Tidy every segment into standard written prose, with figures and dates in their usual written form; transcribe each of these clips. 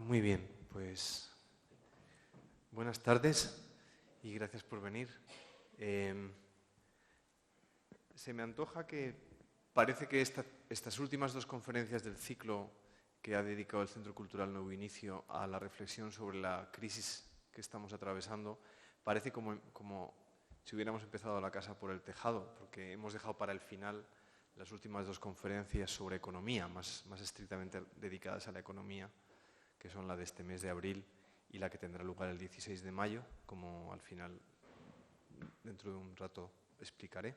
Muy bien, pues buenas tardes y gracias por venir. Se me antoja que parece que estas últimas dos conferencias del ciclo que ha dedicado el Centro Cultural Nuevo Inicio a la reflexión sobre la crisis que estamos atravesando, parece como si hubiéramos empezado la casa por el tejado, porque hemos dejado para el final las últimas dos conferencias sobre economía, más estrictamente dedicadas a la economía, que son la de este mes de abril y la que tendrá lugar el 16 de mayo, como al final, dentro de un rato, explicaré.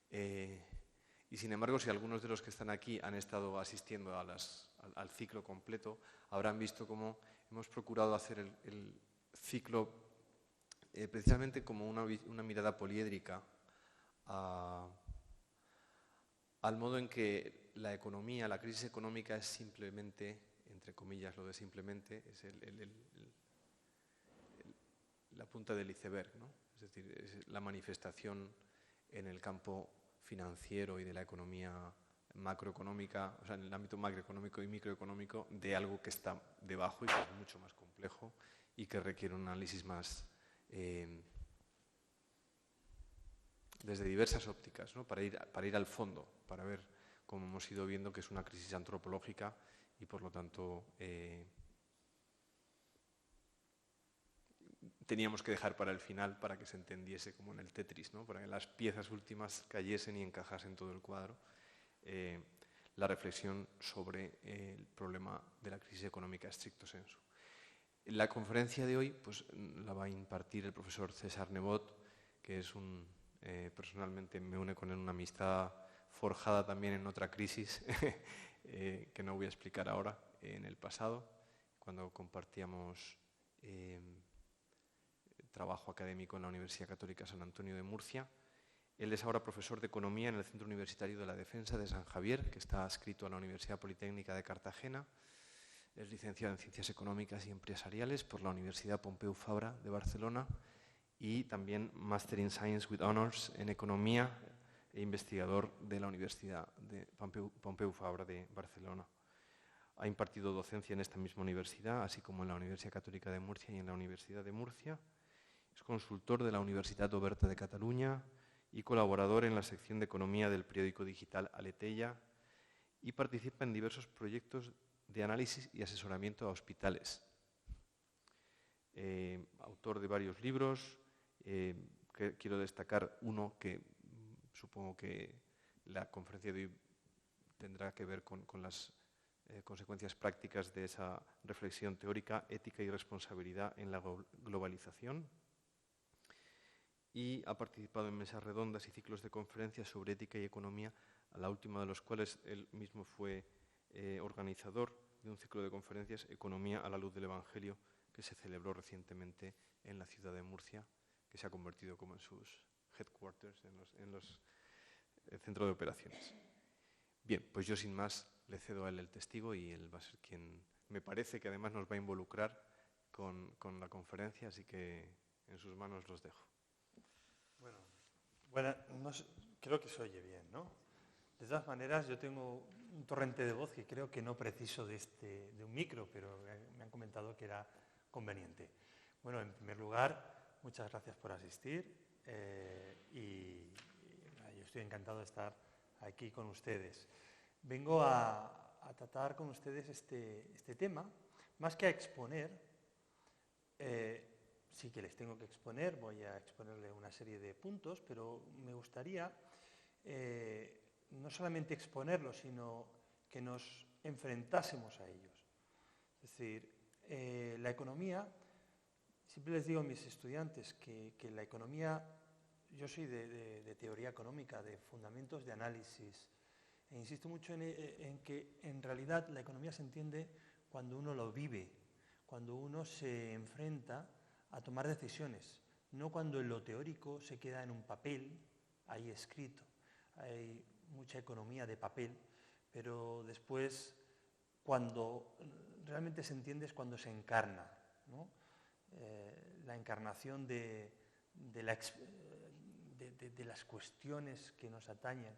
Y sin embargo, si algunos de los que están aquí han estado asistiendo al ciclo completo, habrán visto cómo hemos procurado hacer el ciclo precisamente como una mirada poliédrica al modo en que la economía, la crisis económica es simplemente, entre comillas lo de simplemente, es la punta del iceberg, ¿no? Es decir, es la manifestación en el campo financiero y de la economía macroeconómica, o sea, en el ámbito macroeconómico y microeconómico, de algo que está debajo y que es mucho más complejo y que requiere un análisis más desde diversas ópticas, ¿no? para ir al fondo, para ver, como hemos ido viendo, que es una crisis antropológica y, por lo tanto, teníamos que dejar para el final para que se entendiese como en el Tetris, ¿no? Para que las piezas últimas cayesen y encajasen todo el cuadro. La reflexión sobre el problema de la crisis económica estricto sensu. La conferencia de hoy pues, la va a impartir el profesor César Nebot, que es personalmente me une con él una amistad forjada también en otra crisis, que no voy a explicar ahora, en el pasado, cuando compartíamos trabajo académico en la Universidad Católica San Antonio de Murcia. Él es ahora profesor de Economía en el Centro Universitario de la Defensa de San Javier, que está adscrito a la Universidad Politécnica de Cartagena. Es licenciado en Ciencias Económicas y Empresariales por la Universidad Pompeu Fabra de Barcelona y también Master in Science with Honors en Economía e investigador de la Universidad de Pompeu Fabra de Barcelona. Ha impartido docencia en esta misma universidad, así como en la Universidad Católica de Murcia y en la Universidad de Murcia. Es consultor de la Universitat Oberta de Cataluña y colaborador en la sección de Economía del periódico digital Aleteia y participa en diversos proyectos de análisis y asesoramiento a hospitales. Autor de varios libros, que quiero destacar uno que supongo que la conferencia de hoy tendrá que ver con las consecuencias prácticas de esa reflexión teórica, ética y responsabilidad en la globalización. Y ha participado en mesas redondas y ciclos de conferencias sobre ética y economía, a la última de los cuales él mismo fue organizador de un ciclo de conferencias Economía a la luz del Evangelio, que se celebró recientemente en la ciudad de Murcia, que se ha convertido como en sus headquarters, en los centro de operaciones. Bien, pues yo sin más le cedo a él el testigo y él va a ser quien me parece que además nos va a involucrar con la conferencia, así que en sus manos los dejo. Bueno, no sé, creo que se oye bien, ¿no? De todas maneras, yo tengo un torrente de voz que creo que no preciso de un micro, pero me han comentado que era conveniente. Bueno, en primer lugar, muchas gracias por asistir y yo estoy encantado de estar aquí con ustedes. Vengo a tratar con ustedes este tema, más que a exponer. Sí que les tengo que exponer, voy a exponerle una serie de puntos, pero me gustaría no solamente exponerlos, sino que nos enfrentásemos a ellos. Es decir, la economía, siempre les digo a mis estudiantes que la economía, yo soy de teoría económica, de fundamentos de análisis, e insisto mucho en que en realidad la economía se entiende cuando uno lo vive, cuando uno se enfrenta a tomar decisiones, no cuando en lo teórico se queda en un papel ahí escrito. Hay mucha economía de papel, pero después cuando realmente se entiende es cuando se encarna, ¿no? La encarnación de las cuestiones que nos atañen,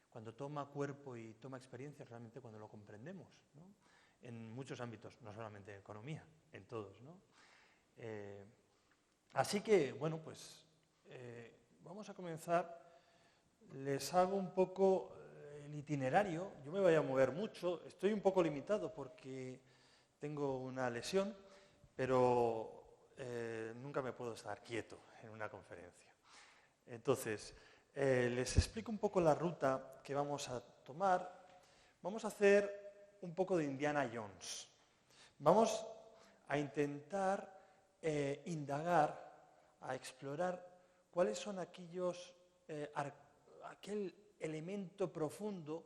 cuando toma cuerpo y toma experiencia, realmente cuando lo comprendemos, ¿no? en muchos ámbitos, no solamente en economía, en todos, ¿no? Así que, bueno, pues vamos a comenzar. Les hago un poco el itinerario. Yo me voy a mover mucho. Estoy un poco limitado porque tengo una lesión, pero nunca me puedo estar quieto en una conferencia. Entonces, les explico un poco la ruta que vamos a tomar. Vamos a hacer un poco de Indiana Jones. Vamos a intentar indagar, a explorar cuáles son aquel elemento profundo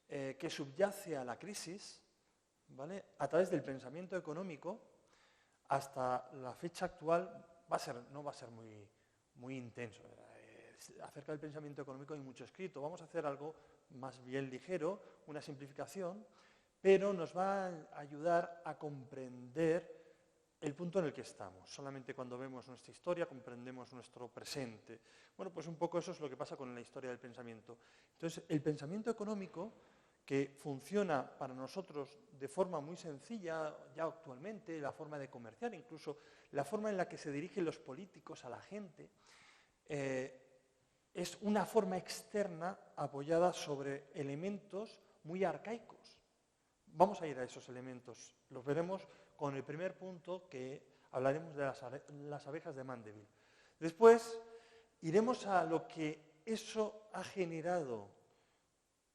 que subyace a la crisis, ¿vale? A través del pensamiento económico. Hasta la fecha actual no va a ser muy intenso. Acerca del pensamiento económico hay mucho escrito. Vamos a hacer algo más bien ligero, una simplificación, pero nos va a ayudar a comprender el punto en el que estamos. Solamente cuando vemos nuestra historia comprendemos nuestro presente. Bueno, pues un poco eso es lo que pasa con la historia del pensamiento. Entonces, el pensamiento económico, que funciona para nosotros de forma muy sencilla ya actualmente, la forma de comerciar, incluso la forma en la que se dirigen los políticos a la gente, es una forma externa apoyada sobre elementos muy arcaicos. Vamos a ir a esos elementos, los veremos con el primer punto, que hablaremos de las abejas de Mandeville. Después iremos a lo que eso ha generado,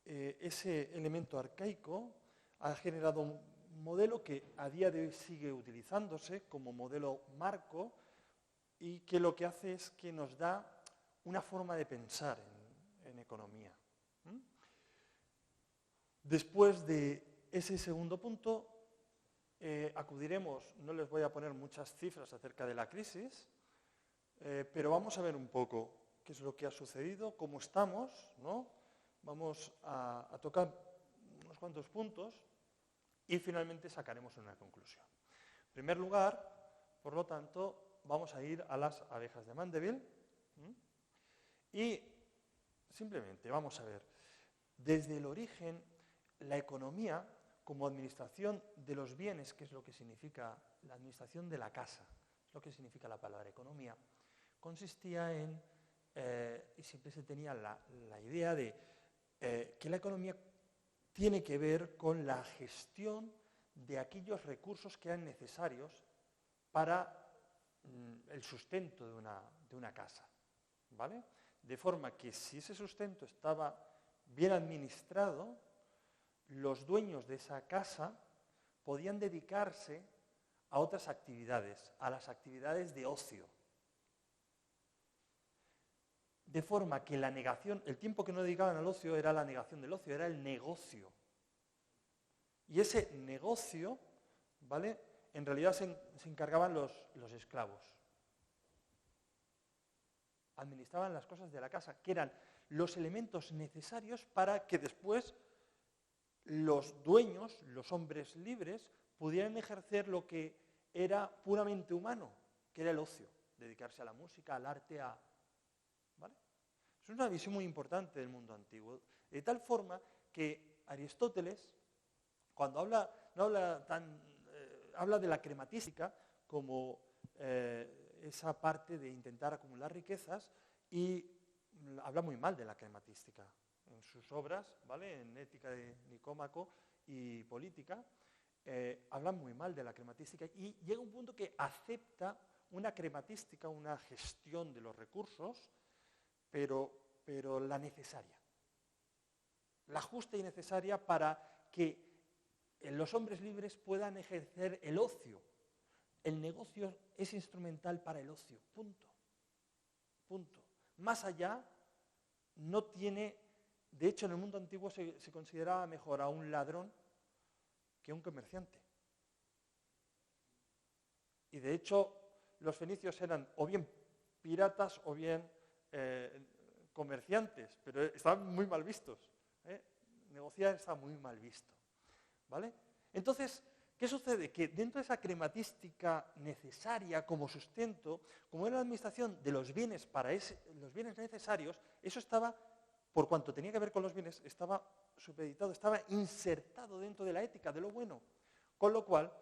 ese elemento arcaico, ha generado un modelo que a día de hoy sigue utilizándose como modelo marco y que lo que hace es que nos da una forma de pensar en economía. Después de ese segundo punto, acudiremos, no les voy a poner muchas cifras acerca de la crisis, pero vamos a ver un poco qué es lo que ha sucedido, cómo estamos, ¿no? Vamos a tocar unos cuantos puntos y finalmente sacaremos una conclusión. En primer lugar, por lo tanto, vamos a ir a las abejas de Mandeville y simplemente vamos a ver, desde el origen, la economía como administración de los bienes, que es lo que significa la administración de la casa, es lo que significa la palabra economía, consistía en, y siempre se tenía la idea de que la economía tiene que ver con la gestión de aquellos recursos que eran necesarios para el sustento de una casa, ¿vale? De forma que si ese sustento estaba bien administrado, los dueños de esa casa podían dedicarse a otras actividades, a las actividades de ocio. De forma que la negación, el tiempo que no dedicaban al ocio era la negación del ocio, era el negocio. Y ese negocio, ¿vale? En realidad se encargaban los esclavos. Administraban las cosas de la casa, que eran los elementos necesarios para que después los dueños, los hombres libres, pudieran ejercer lo que era puramente humano, que era el ocio, dedicarse a la música, al arte, ¿vale? Es una visión muy importante del mundo antiguo, de tal forma que Aristóteles, cuando habla de la crematística como esa parte de intentar acumular riquezas, y habla muy mal de la crematística en sus obras, ¿vale? En Ética de Nicómaco y Política, hablan muy mal de la crematística y llega un punto que acepta una crematística, una gestión de los recursos, pero la necesaria, la justa y necesaria para que los hombres libres puedan ejercer el ocio. El negocio es instrumental para el ocio, punto. Punto. Más allá, no tiene. De hecho, en el mundo antiguo se consideraba mejor a un ladrón que a un comerciante. Y de hecho, los fenicios eran o bien piratas o bien comerciantes, pero estaban muy mal vistos. Negociar estaba muy mal visto, ¿vale? Entonces, ¿qué sucede? Que dentro de esa crematística necesaria como sustento, como era la administración de los bienes los bienes necesarios, eso estaba, por cuanto tenía que ver con los bienes, estaba supeditado, estaba insertado dentro de la ética, de lo bueno. Con lo cual,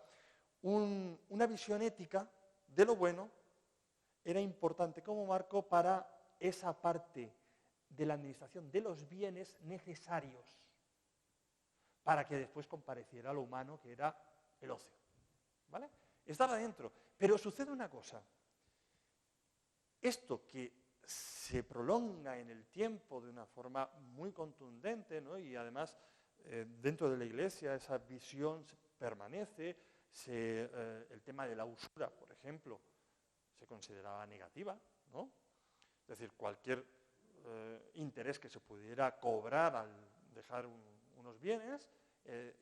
una visión ética de lo bueno era importante como marco para esa parte de la administración de los bienes necesarios para que después compareciera lo humano, que era el ocio. ¿Vale? Estaba dentro. Pero sucede una cosa. Esto que se prolonga en el tiempo de una forma muy contundente, ¿no? Y además dentro de la Iglesia esa visión permanece, el tema de la usura, por ejemplo, se consideraba negativa, ¿no? Es decir, cualquier interés que se pudiera cobrar al dejar unos bienes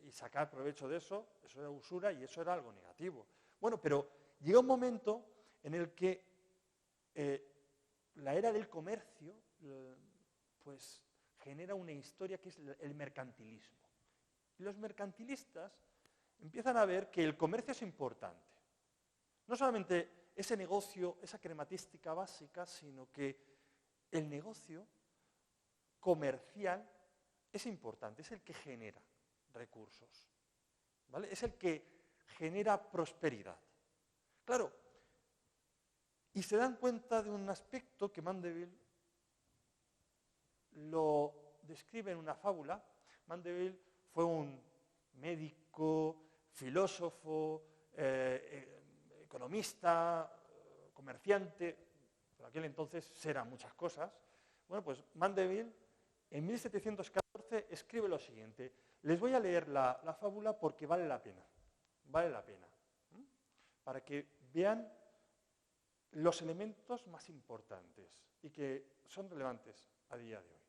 y sacar provecho de eso, eso era usura y eso era algo negativo. Bueno, pero llega un momento en el que la era del comercio pues genera una historia que es el mercantilismo. Y los mercantilistas empiezan a ver que el comercio es importante. No solamente ese negocio, esa crematística básica, sino que el negocio comercial es importante, es el que genera recursos, ¿vale? Es el que genera prosperidad. Claro, y se dan cuenta de un aspecto que Mandeville lo describe en una fábula. Mandeville fue un médico, filósofo, economista, comerciante, por aquel entonces eran muchas cosas. Bueno, pues Mandeville en 1714 escribe lo siguiente. Les voy a leer la fábula porque vale la pena, para que vean los elementos más importantes y que son relevantes a día de hoy.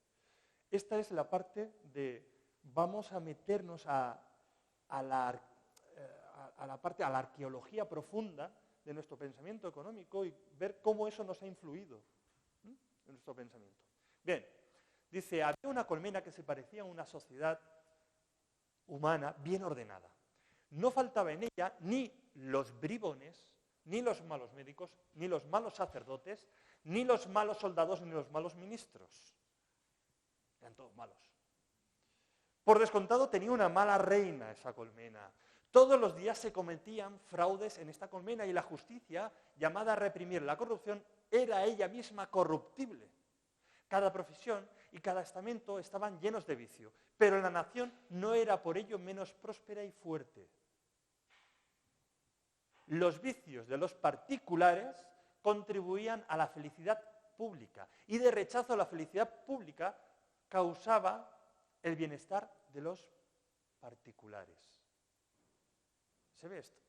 Esta es la parte de, vamos a meternos a la arqueología profunda de nuestro pensamiento económico y ver cómo eso nos ha influido en nuestro pensamiento. Bien, dice, había una colmena que se parecía a una sociedad humana bien ordenada. No faltaba en ella ni los bribones, ni los malos médicos, ni los malos sacerdotes, ni los malos soldados, ni los malos ministros. Eran todos malos. Por descontado tenía una mala reina esa colmena. Todos los días se cometían fraudes en esta colmena y la justicia, llamada a reprimir la corrupción, era ella misma corruptible. Cada profesión y cada estamento estaban llenos de vicio, pero la nación no era por ello menos próspera y fuerte. Los vicios de los particulares contribuían a la felicidad pública y de rechazo a la felicidad pública causaba el bienestar de los particulares. ¿Se ve esto?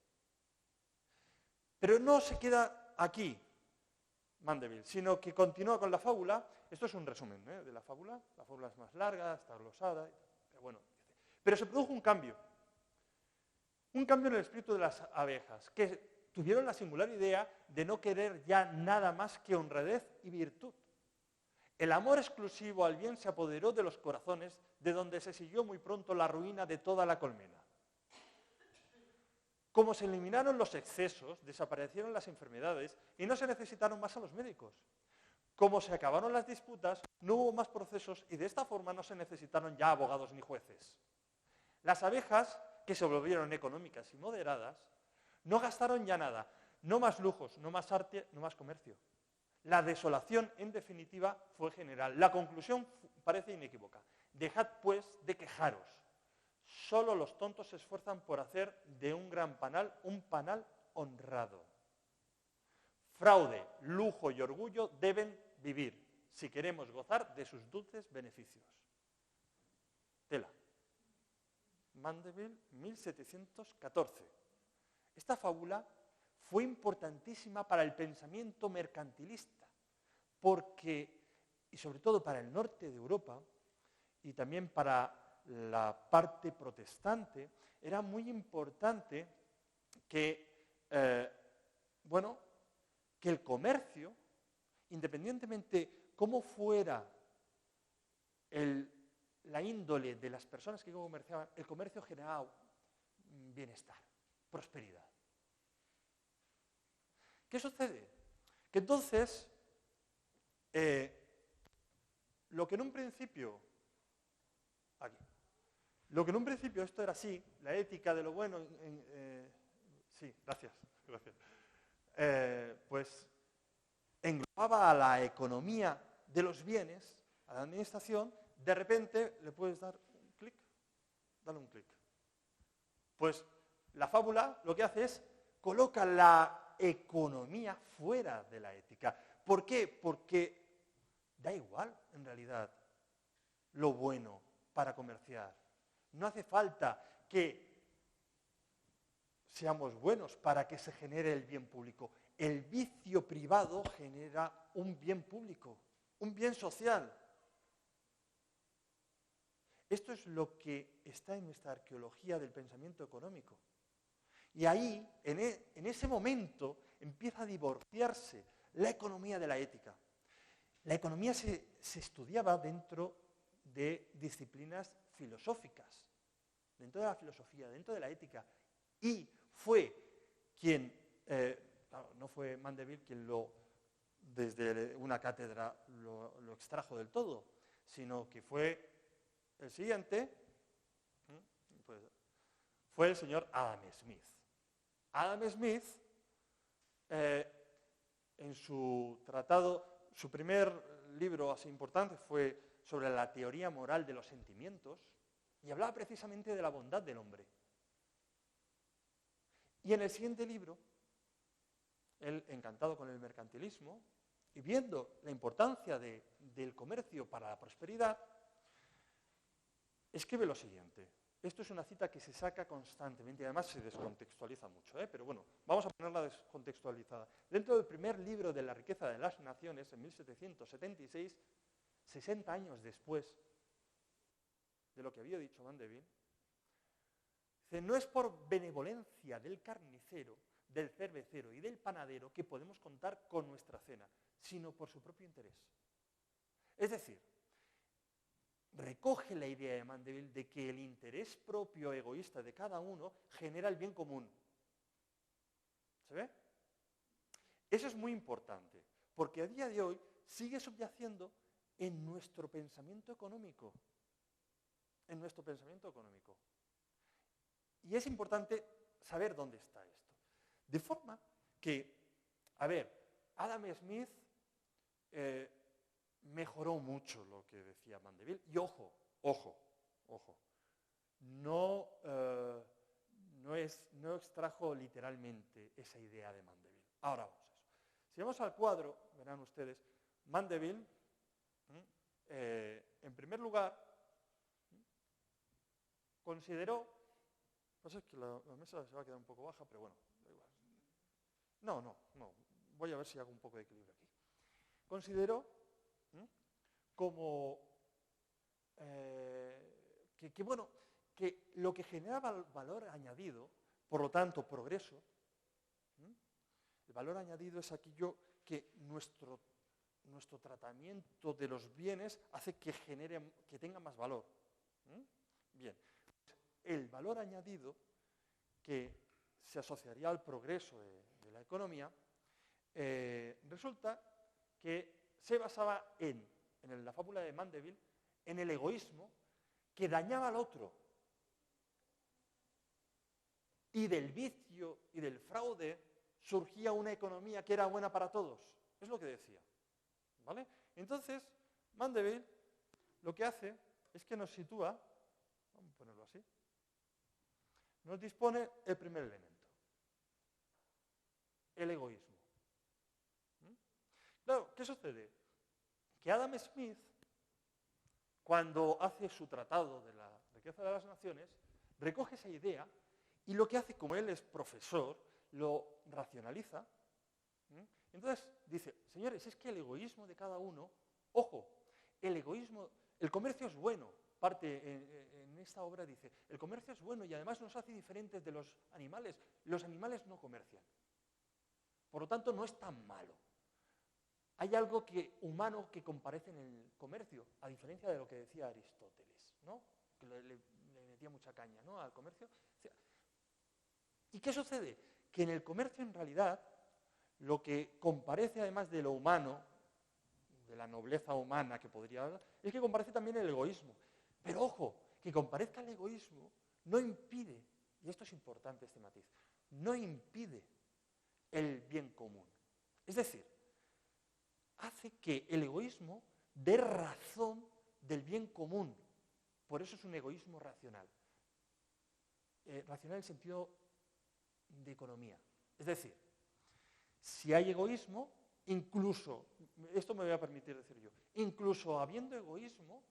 Pero no se queda aquí Mandeville, sino que continúa con la fábula. Esto es un resumen de la fábula es más larga, está glosada, pero bueno. Pero se produjo un cambio en el espíritu de las abejas, que tuvieron la singular idea de no querer ya nada más que honradez y virtud. El amor exclusivo al bien se apoderó de los corazones, de donde se siguió muy pronto la ruina de toda la colmena. Como se eliminaron los excesos, desaparecieron las enfermedades y no se necesitaron más a los médicos. Como se acabaron las disputas, no hubo más procesos y de esta forma no se necesitaron ya abogados ni jueces. Las abejas, que se volvieron económicas y moderadas, no gastaron ya nada, no más lujos, no más arte, no más comercio. La desolación, en definitiva, fue general. La conclusión parece inequívoca. Dejad, pues, de quejaros. Solo los tontos se esfuerzan por hacer de un gran panal un panal honrado. Fraude, lujo y orgullo deben vivir si queremos gozar de sus dulces beneficios. Tela. Mandeville, 1714. Esta fábula fue importantísima para el pensamiento mercantilista, porque, y sobre todo para el norte de Europa, y también para la parte protestante, era muy importante que, que el comercio, independientemente cómo fuera la índole de las personas que comerciaban, el comercio generaba bienestar, prosperidad. ¿Qué sucede? Que entonces, lo que en un principio, Lo que en un principio esto era así, la ética de lo bueno, sí, gracias. Pues englobaba a la economía de los bienes, a la administración, de repente le puedes dar un clic, dale un clic. Pues la fábula lo que hace es coloca la economía fuera de la ética. ¿Por qué? Porque da igual, en realidad, lo bueno para comerciar. No hace falta que seamos buenos para que se genere el bien público. El vicio privado genera un bien público, un bien social. Esto es lo que está en nuestra arqueología del pensamiento económico. Y ahí, en ese momento, empieza a divorciarse la economía de la ética. La economía se estudiaba dentro de disciplinas filosóficas, dentro de la filosofía, dentro de la ética. Y fue quien, no fue Mandeville quien desde una cátedra lo extrajo del todo, sino que fue el siguiente, pues, fue el señor Adam Smith. Adam Smith, en su tratado, su primer libro así importante fue sobre la teoría moral de los sentimientos, y hablaba precisamente de la bondad del hombre. Y en el siguiente libro, él, encantado con el mercantilismo, y viendo la importancia del comercio para la prosperidad, escribe lo siguiente. Esto es una cita que se saca constantemente y además se descontextualiza mucho, pero bueno, vamos a ponerla descontextualizada. Dentro del primer libro de La riqueza de las naciones, en 1776, 60 años después de lo que había dicho Mandeville, dice, no es por benevolencia del carnicero, del cervecero y del panadero que podemos contar con nuestra cena, sino por su propio interés. Es decir, recoge la idea de Mandeville de que el interés propio egoísta de cada uno genera el bien común. ¿Se ve? Eso es muy importante, porque a día de hoy sigue subyaciendo en nuestro pensamiento económico. En nuestro pensamiento económico. Y es importante saber dónde está esto. De forma que, a ver, Adam Smith mejoró mucho lo que decía Mandeville. Y ojo, no extrajo literalmente esa idea de Mandeville. Ahora vamos a eso. Si vamos al cuadro, verán ustedes, Mandeville, en primer lugar, consideró, pasa que la mesa se va a quedar un poco baja, pero bueno, da igual. No, voy a ver si hago un poco de equilibrio aquí. Consideró como que lo que generaba valor añadido, por lo tanto, progreso, el valor añadido es aquello que nuestro tratamiento de los bienes hace que tenga más valor. Bien, el valor añadido que se asociaría al progreso de la economía, resulta que se basaba en la fábula de Mandeville, en el egoísmo que dañaba al otro. Y del vicio y del fraude surgía una economía que era buena para todos. Es lo que decía. ¿Vale? Entonces, Mandeville lo que hace es que nos sitúa, vamos a ponerlo así, nos dispone el primer elemento, el egoísmo. Claro, ¿qué sucede? Que Adam Smith, cuando hace su tratado de la riqueza de las naciones, recoge esa idea y lo que hace, como él es profesor, lo racionaliza. Entonces dice, señores, es que el egoísmo de cada uno, ojo, el comercio es bueno. Parte en esta obra dice, el comercio es bueno y además nos hace diferentes de los animales. Los animales no comercian. Por lo tanto, no es tan malo. Hay algo humano que comparece en el comercio, a diferencia de lo que decía Aristóteles, ¿no? Que le metía mucha caña, ¿no?, al comercio. ¿Y qué sucede? Que en el comercio, en realidad, lo que comparece, además de lo humano, de la nobleza humana que podría haber, es que comparece también el egoísmo. Pero ojo, que comparezca el egoísmo no impide, y esto es importante este matiz, no impide el bien común. Es decir, hace que el egoísmo dé razón del bien común. Por eso es un egoísmo racional. Racional en el sentido de economía. Es decir, si hay egoísmo, incluso, esto me voy a permitir decir yo, incluso habiendo egoísmo,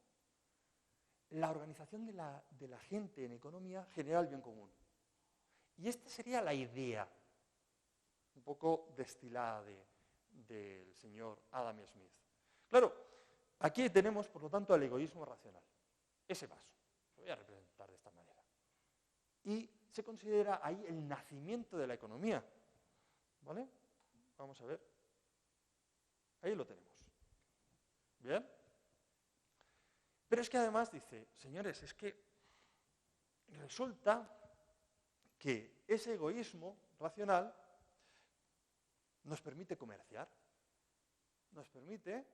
la organización de la gente en economía genera el bien común. Y esta sería la idea, un poco destilada del señor Adam Smith. Claro, aquí tenemos, por lo tanto, el egoísmo racional. Ese vaso, lo voy a representar de esta manera. Y se considera ahí el nacimiento de la economía. ¿Vale? Vamos a ver. Ahí lo tenemos. ¿Bien? Pero es que además dice, señores, es que resulta que ese egoísmo racional nos permite comerciar. Nos permite,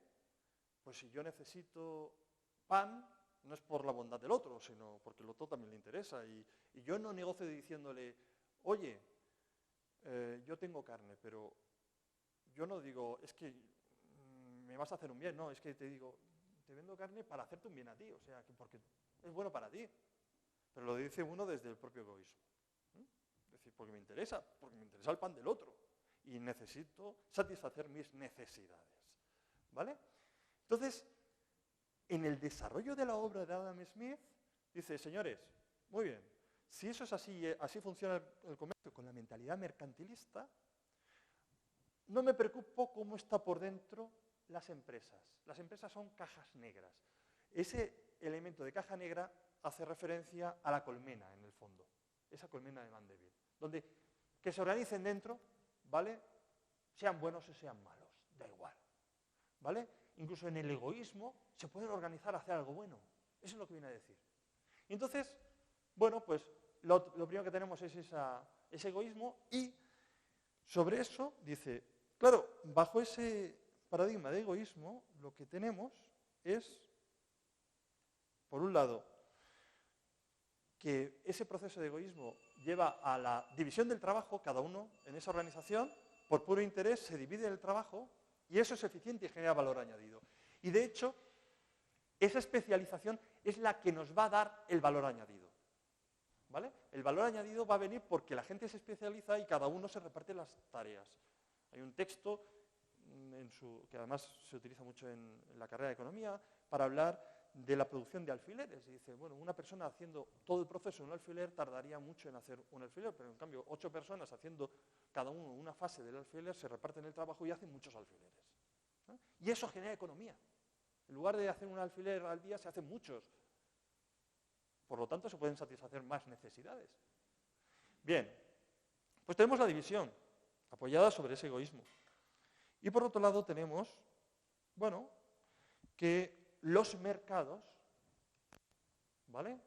pues si yo necesito pan, no es por la bondad del otro, sino porque el otro también le interesa. Y yo no negocio diciéndole, oye, yo tengo carne, pero yo no digo, es que me vas a hacer un bien, no, es que te digo, te vendo carne para hacerte un bien a ti, o sea, que porque es bueno para ti. Pero lo dice uno desde el propio egoísmo. Es decir, porque me interesa el pan del otro y necesito satisfacer mis necesidades. ¿Vale? Entonces, en el desarrollo de la obra de Adam Smith, dice, señores, muy bien, si eso es así, así funciona el comercio con la mentalidad mercantilista, no me preocupo cómo está por dentro las empresas. Las empresas son cajas negras. Ese elemento de caja negra hace referencia a la colmena, en el fondo, esa colmena de Mandeville, donde que se organicen dentro, ¿vale? Sean buenos o sean malos, da igual, ¿vale? Incluso en el egoísmo se pueden organizar a hacer algo bueno. Eso es lo que viene a decir. Y entonces, bueno, pues lo primero que tenemos es ese egoísmo y sobre eso dice, claro, bajo ese paradigma de egoísmo lo que tenemos es, por un lado, que ese proceso de egoísmo lleva a la división del trabajo, cada uno en esa organización, por puro interés se divide el trabajo y eso es eficiente y genera valor añadido. Y de hecho, esa especialización es la que nos va a dar el valor añadido. ¿Vale? El valor añadido va a venir porque la gente se especializa y cada uno se reparte las tareas. Hay un texto que además se utiliza mucho en la carrera de economía para hablar de la producción de alfileres. Y dice, bueno, una persona haciendo todo el proceso de un alfiler tardaría mucho en hacer un alfiler, pero en cambio 8 personas haciendo cada uno una fase del alfiler se reparten el trabajo y hacen muchos alfileres. ¿Eh? Y eso genera economía. En lugar de hacer un alfiler al día, se hacen muchos. Por lo tanto, se pueden satisfacer más necesidades. Bien, pues tenemos la división, apoyada sobre ese egoísmo. Y por otro lado tenemos, bueno, que los mercados, ¿vale?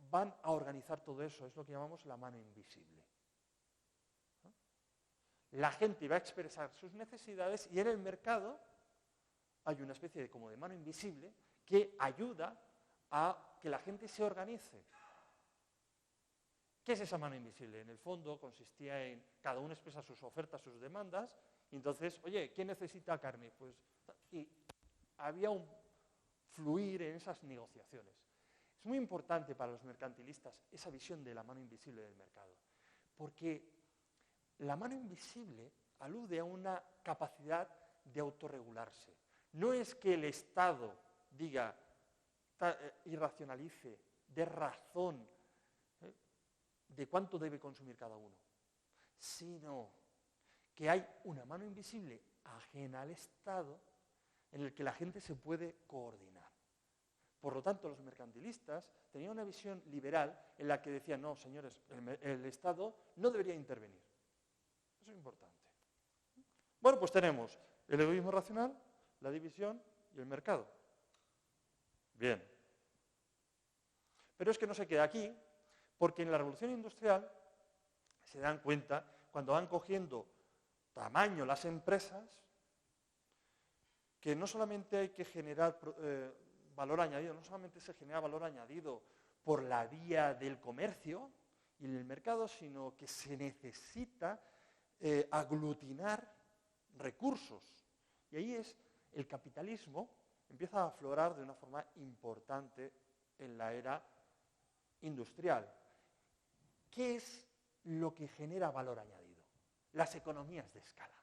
Van a organizar todo eso, es lo que llamamos la mano invisible. ¿No? La gente va a expresar sus necesidades y en el mercado hay una especie de como de mano invisible que ayuda a que la gente se organice. ¿Qué es esa mano invisible? En el fondo consistía en cada uno expresa sus ofertas, sus demandas, y entonces, oye, ¿quién necesita carne? Pues, y había un fluir en esas negociaciones. Es muy importante para los mercantilistas esa visión de la mano invisible del mercado, porque la mano invisible alude a una capacidad de autorregularse. No es que el Estado diga y racionalice, dé razón de cuánto debe consumir cada uno, sino que hay una mano invisible ajena al Estado en el que la gente se puede coordinar. Por lo tanto, los mercantilistas tenían una visión liberal en la que decían, no, señores, el Estado no debería intervenir. Eso es importante. Bueno, pues tenemos el egoísmo racional, la división y el mercado. Bien. Pero es que no se queda aquí, porque en la revolución industrial se dan cuenta, cuando van cogiendo tamaño las empresas, que no solamente hay que generar valor añadido, no solamente se genera valor añadido por la vía del comercio y el mercado, sino que se necesita aglutinar recursos. Y ahí es el capitalismo empieza a aflorar de una forma importante en la era industrial. ¿Qué es lo que genera valor añadido? Las economías de escala.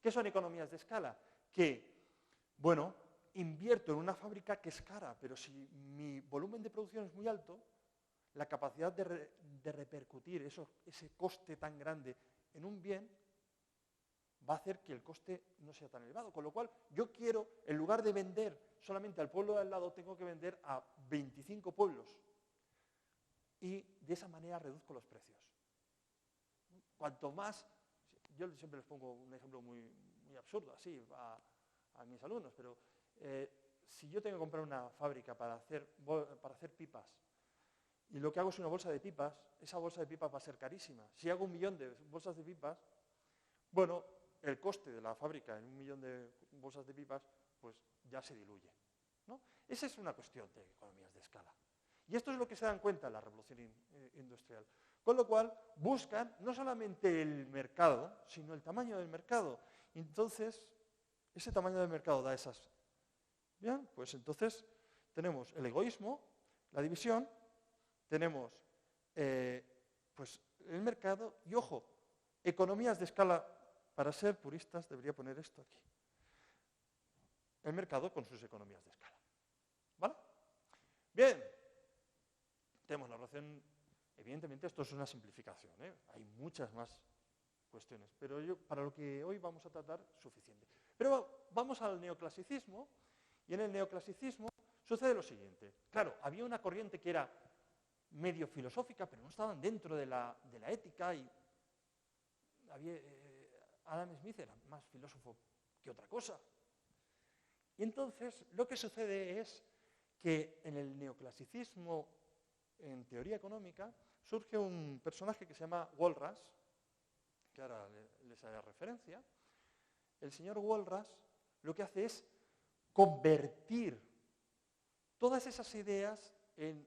¿Qué son economías de escala? Que, bueno, invierto en una fábrica que es cara, pero si mi volumen de producción es muy alto, la capacidad de repercutir ese coste tan grande en un bien va a hacer que el coste no sea tan elevado. Con lo cual, yo quiero, en lugar de vender solamente al pueblo de al lado, tengo que vender a 25 pueblos. Y de esa manera reduzco los precios. Cuanto más, yo siempre les pongo un ejemplo muy absurdo, así, a mis alumnos, pero si yo tengo que comprar una fábrica para hacer pipas, y lo que hago es una bolsa de pipas, esa bolsa de pipas va a ser carísima. Si hago 1 millón de bolsas de pipas, bueno, el coste de la fábrica en 1 millón de bolsas de pipas, pues ya se diluye, ¿no? Esa es una cuestión de economías de escala. Y esto es lo que se dan cuenta en la revolución industrial. Con lo cual, buscan no solamente el mercado, sino el tamaño del mercado. Entonces, ese tamaño del mercado da esas. Bien, pues entonces tenemos el egoísmo, la división, tenemos pues el mercado y, ojo, economías de escala. Para ser puristas debería poner esto aquí. El mercado con sus economías de escala. ¿Vale? Bien. Tenemos la relación, evidentemente esto es una simplificación, ¿eh? Hay muchas más cuestiones, pero para lo que hoy vamos a tratar, suficiente. Pero vamos al neoclasicismo, y en el neoclasicismo sucede lo siguiente. Claro, había una corriente que era medio filosófica, pero no estaban dentro de la ética, y Adam Smith era más filósofo que otra cosa. Y entonces lo que sucede es que en el neoclasicismo, en teoría económica, surge un personaje que se llama Walras, que ahora les haré referencia. El señor Walras lo que hace es convertir todas esas ideas en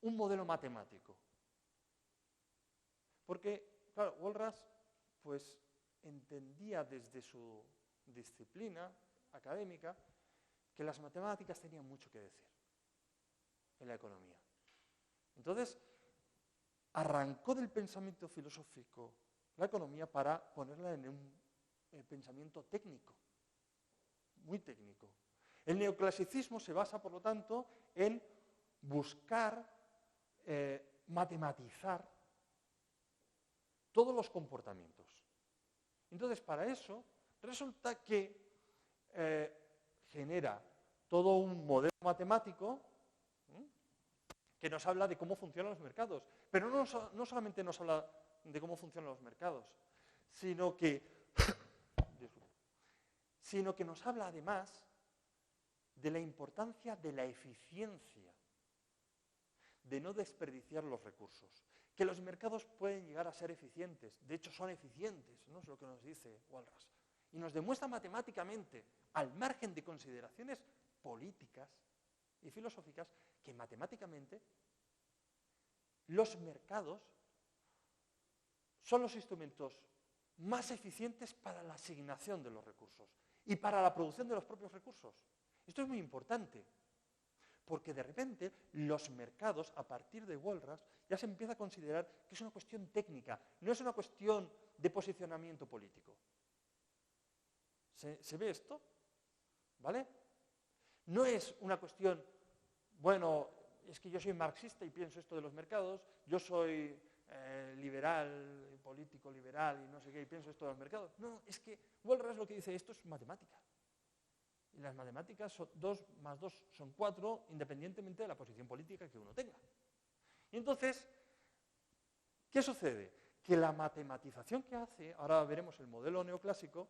un modelo matemático. Porque, claro, Walras pues entendía desde su disciplina académica que las matemáticas tenían mucho que decir en la economía. Entonces, arrancó del pensamiento filosófico la economía para ponerla en un pensamiento técnico, muy técnico. El neoclasicismo se basa, por lo tanto, en buscar matematizar todos los comportamientos. Entonces, para eso, resulta que genera todo un modelo matemático que nos habla de cómo funcionan los mercados. Pero no solamente nos habla de cómo funcionan los mercados, sino que nos habla además de la importancia de la eficiencia, de no desperdiciar los recursos. Que los mercados pueden llegar a ser eficientes, de hecho son eficientes, ¿no? Es lo que nos dice Walras. Y nos demuestra matemáticamente, al margen de consideraciones políticas y filosóficas, que matemáticamente los mercados son los instrumentos más eficientes para la asignación de los recursos y para la producción de los propios recursos. Esto es muy importante, porque de repente los mercados, a partir de Walras, ya se empieza a considerar que es una cuestión técnica, no es una cuestión de posicionamiento político. ¿Se ve esto? ¿Vale? No es una cuestión, bueno, es que yo soy marxista y pienso esto de los mercados, yo soy liberal, político liberal y no sé qué, y pienso esto de los mercados. No, es que Walras lo que dice, esto es matemática. Y las matemáticas, 2 más 2 son 4, independientemente de la posición política que uno tenga. Y entonces, ¿qué sucede? Que la matematización que hace, ahora veremos el modelo neoclásico,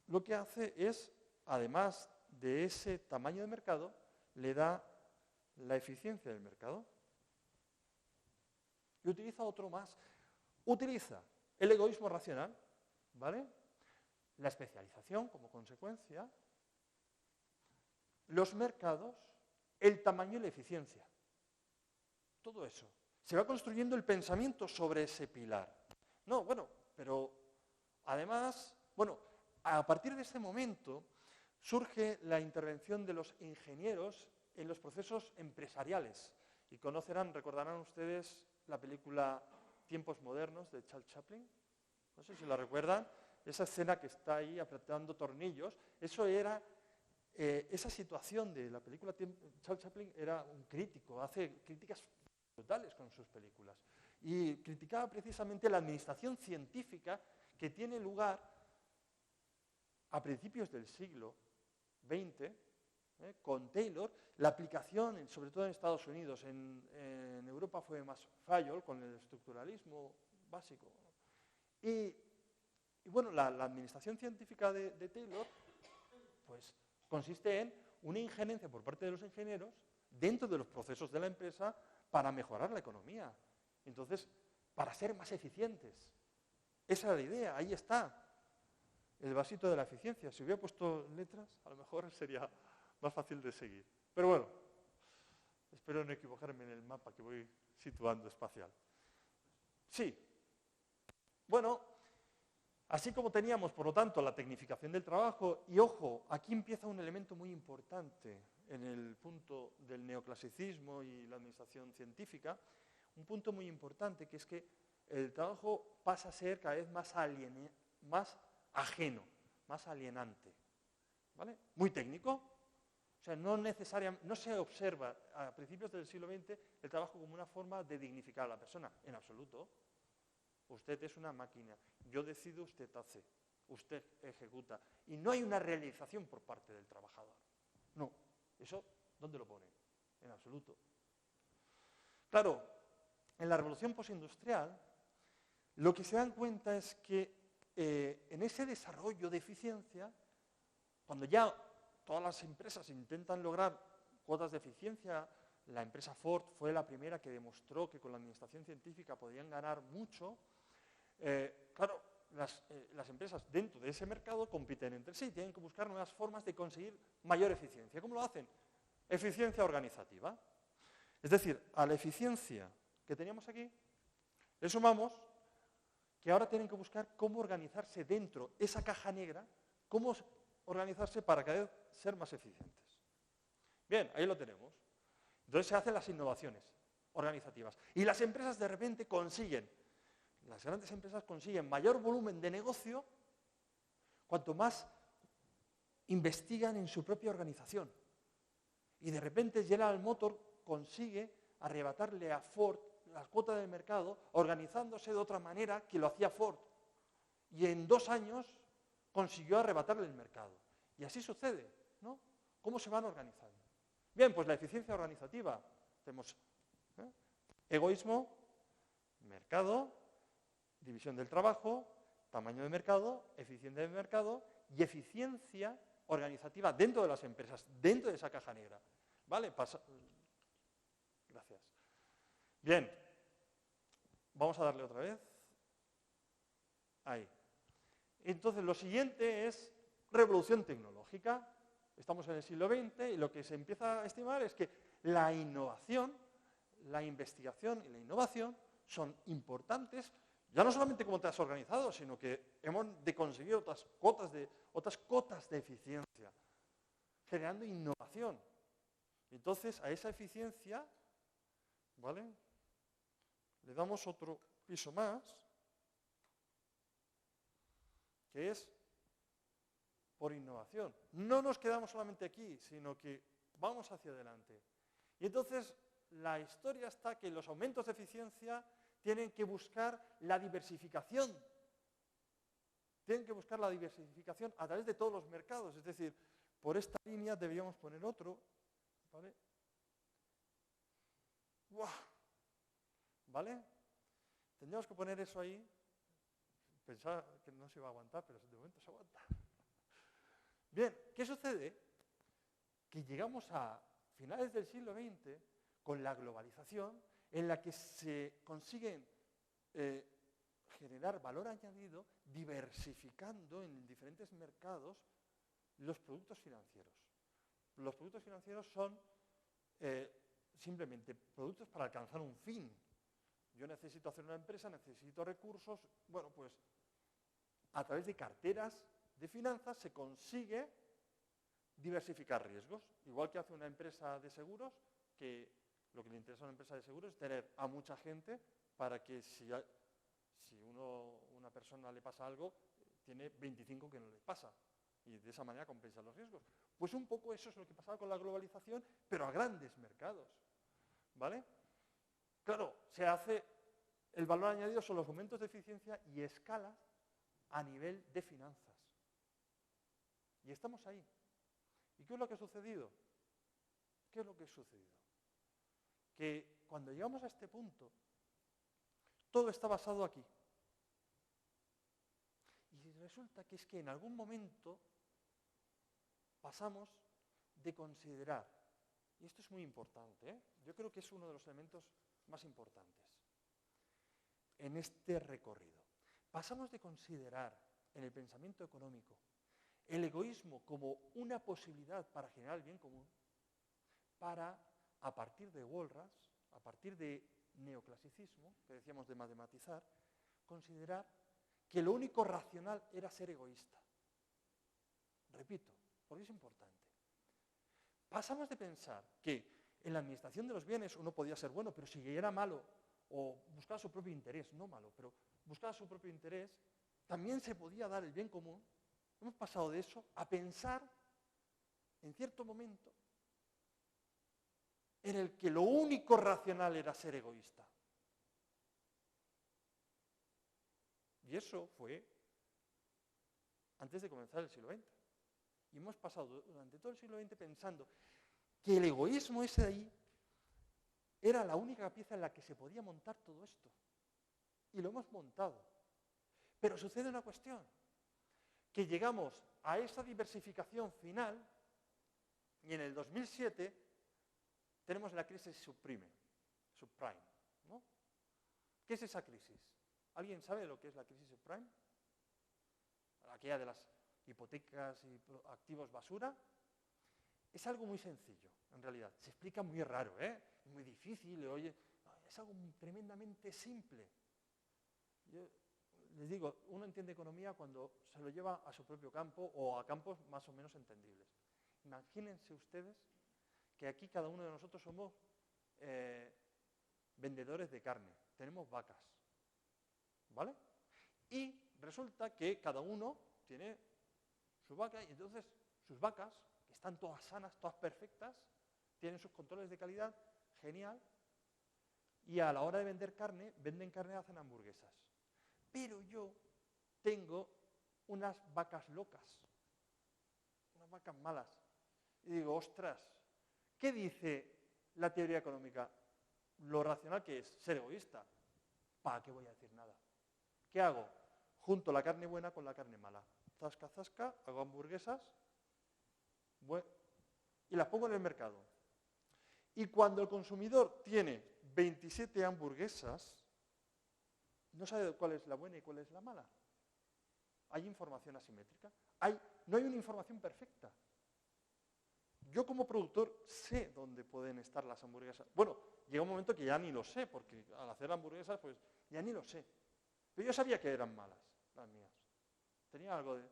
lo que hace es, además de ese tamaño de mercado, le da la eficiencia del mercado. Y utiliza otro más. Utiliza el egoísmo racional, ¿vale? La especialización como consecuencia. los mercados, el tamaño y la eficiencia. Todo eso. Se va construyendo el pensamiento sobre ese pilar. No, bueno, pero además, bueno, a partir de este momento surge la intervención de los ingenieros en los procesos empresariales. Y recordarán ustedes la película Tiempos Modernos de Charles Chaplin. No sé si la recuerdan. Esa escena que está ahí apretando tornillos, eso era, esa situación de la película, Charles Chaplin era un crítico, hace críticas brutales con sus películas. Y criticaba precisamente la administración científica que tiene lugar a principios del siglo XX, con Taylor, la aplicación, sobre todo en Estados Unidos, en Europa fue más Fayol, con el estructuralismo básico. Y bueno, la administración científica de Taylor, pues consiste en una injerencia por parte de los ingenieros dentro de los procesos de la empresa para mejorar la economía. Entonces, para ser más eficientes. Esa era la idea, ahí está. El vasito de la eficiencia. Si hubiera puesto letras, a lo mejor sería más fácil de seguir. Pero bueno, espero no equivocarme en el mapa que voy situando espacial. Sí. Bueno, así como teníamos, por lo tanto, la tecnificación del trabajo, y ojo, aquí empieza un elemento muy importante en el punto del neoclasicismo y la administración científica, un punto muy importante que es que el trabajo pasa a ser cada vez más ajeno, más alienante, ¿vale? Muy técnico, o sea, no se observa a principios del siglo XX el trabajo como una forma de dignificar a la persona, en absoluto. Usted es una máquina, yo decido, usted hace, usted ejecuta, y no hay una realización por parte del trabajador. No, eso, ¿dónde lo pone? En absoluto. Claro, en la revolución postindustrial, lo que se dan cuenta es que en ese desarrollo de eficiencia, cuando ya todas las empresas intentan lograr cuotas de eficiencia, la empresa Ford fue la primera que demostró que con la administración científica podían ganar mucho. Claro, las empresas dentro de ese mercado compiten entre sí, tienen que buscar nuevas formas de conseguir mayor eficiencia. ¿Cómo lo hacen? Eficiencia organizativa. Es decir, a la eficiencia que teníamos aquí, le sumamos que ahora tienen que buscar cómo organizarse dentro de esa caja negra, cómo organizarse para cada vez ser más eficientes. Bien, ahí lo tenemos. Entonces se hacen las innovaciones organizativas. Y las empresas de repente las grandes empresas consiguen mayor volumen de negocio cuanto más investigan en su propia organización. Y de repente General Motors consigue arrebatarle a Ford la cuota del mercado organizándose de otra manera que lo hacía Ford. Y en 2 años consiguió arrebatarle el mercado. Y así sucede, ¿no? ¿Cómo se van organizando? Bien, pues la eficiencia organizativa. Tenemos egoísmo, mercado, división del trabajo, tamaño de mercado, eficiencia del mercado y eficiencia organizativa dentro de las empresas, dentro de esa caja negra. ¿Vale? Gracias. Bien, vamos a darle otra vez. Ahí. Entonces, lo siguiente es revolución tecnológica. Estamos en el siglo XX y lo que se empieza a estimar es que la innovación, la investigación y la innovación son importantes, ya no solamente como te has organizado, sino que hemos de conseguir otras cotas de eficiencia, generando innovación. Entonces, a esa eficiencia, ¿vale?, le damos otro piso más, que es por innovación. No nos quedamos solamente aquí, sino que vamos hacia adelante. Y entonces, la historia está que los aumentos de eficiencia tienen que buscar la diversificación. Tienen que buscar la diversificación a través de todos los mercados. Es decir, por esta línea deberíamos poner otro, ¿vale? ¡Buah! ¿Vale? Tendríamos que poner eso ahí. Pensaba que no se iba a aguantar, pero de momento se aguanta. Bien, ¿qué sucede? Que llegamos a finales del siglo XX con la globalización en la que se consiguen generar valor añadido diversificando en diferentes mercados los productos financieros. Los productos financieros son simplemente productos para alcanzar un fin. Yo necesito hacer una empresa, necesito recursos. Bueno, pues a través de carteras de finanzas se consigue diversificar riesgos. Igual que hace una empresa de seguros, que lo que le interesa a una empresa de seguros es tener a mucha gente para que si una persona le pasa algo, tiene 25 que no le pasa. Y de esa manera compensa los riesgos. Pues un poco eso es lo que pasaba con la globalización, pero a grandes mercados. ¿Vale? Claro, el valor añadido son los momentos de eficiencia y escalas a nivel de finanzas. Y estamos ahí. ¿Y qué es lo que ha sucedido? ¿Qué es lo que ha sucedido? Que cuando llegamos a este punto, todo está basado aquí. Y resulta que es que en algún momento pasamos de considerar, y esto es muy importante, yo creo que es uno de los elementos más importantes en este recorrido. Pasamos de considerar en el pensamiento económico el egoísmo como una posibilidad para generar el bien común, para, a partir de Walras, a partir de neoclasicismo, que decíamos de matematizar, considerar que lo único racional era ser egoísta. Repito, porque es importante. Pasamos de pensar que en la administración de los bienes uno podía ser bueno, pero si era malo o buscaba su propio interés, no malo, pero buscaba su propio interés, también se podía dar el bien común. Hemos pasado de eso a pensar, en cierto momento, en el que lo único racional era ser egoísta. Y eso fue antes de comenzar el siglo XX. Y hemos pasado durante todo el siglo XX pensando que el egoísmo ese de ahí era la única pieza en la que se podía montar todo esto. Y lo hemos montado. Pero sucede una cuestión, que llegamos a esa diversificación final y en el 2007 tenemos la crisis subprime, ¿no? ¿Qué es esa crisis? ¿Alguien sabe lo que es la crisis subprime? Aquella de las hipotecas y activos basura. Es algo muy sencillo, en realidad. Se explica muy raro, muy difícil, es algo tremendamente simple. Yo les digo, uno entiende economía cuando se lo lleva a su propio campo o a campos más o menos entendibles. Imagínense ustedes que aquí cada uno de nosotros somos vendedores de carne, tenemos vacas, ¿vale? Y resulta que cada uno tiene su vaca y entonces sus vacas, que están todas sanas, todas perfectas, tienen sus controles de calidad, genial, y a la hora de vender carne, venden carne y hacen hamburguesas. Pero yo tengo unas vacas locas, unas vacas malas. Y digo, ostras, ¿qué dice la teoría económica? Lo racional que es ser egoísta. ¿Para qué voy a decir nada? ¿Qué hago? Junto la carne buena con la carne mala. Zasca, zasca, hago hamburguesas y las pongo en el mercado. Y cuando el consumidor tiene 27 hamburguesas, no sabe cuál es la buena y cuál es la mala. Hay información asimétrica. No hay una información perfecta. Yo como productor sé dónde pueden estar las hamburguesas. Bueno, llega un momento que ya ni lo sé, porque al hacer hamburguesas, pues ya ni lo sé. Pero yo sabía que eran malas, las mías. Tenía algo de...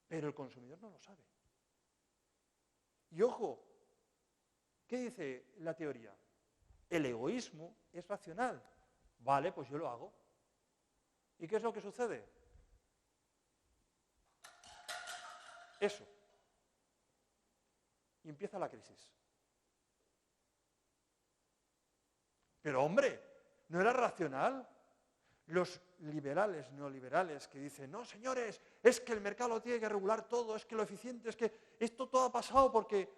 Pero el consumidor no lo sabe. Y ojo, ¿qué dice la teoría? El egoísmo es racional. Vale, pues yo lo hago. ¿Y qué es lo que sucede? Eso. Y empieza la crisis. Pero hombre, ¿no era racional? Los liberales, neoliberales que dicen, no señores, es que el mercado lo tiene que regular todo, es que lo eficiente, es que esto todo ha pasado porque...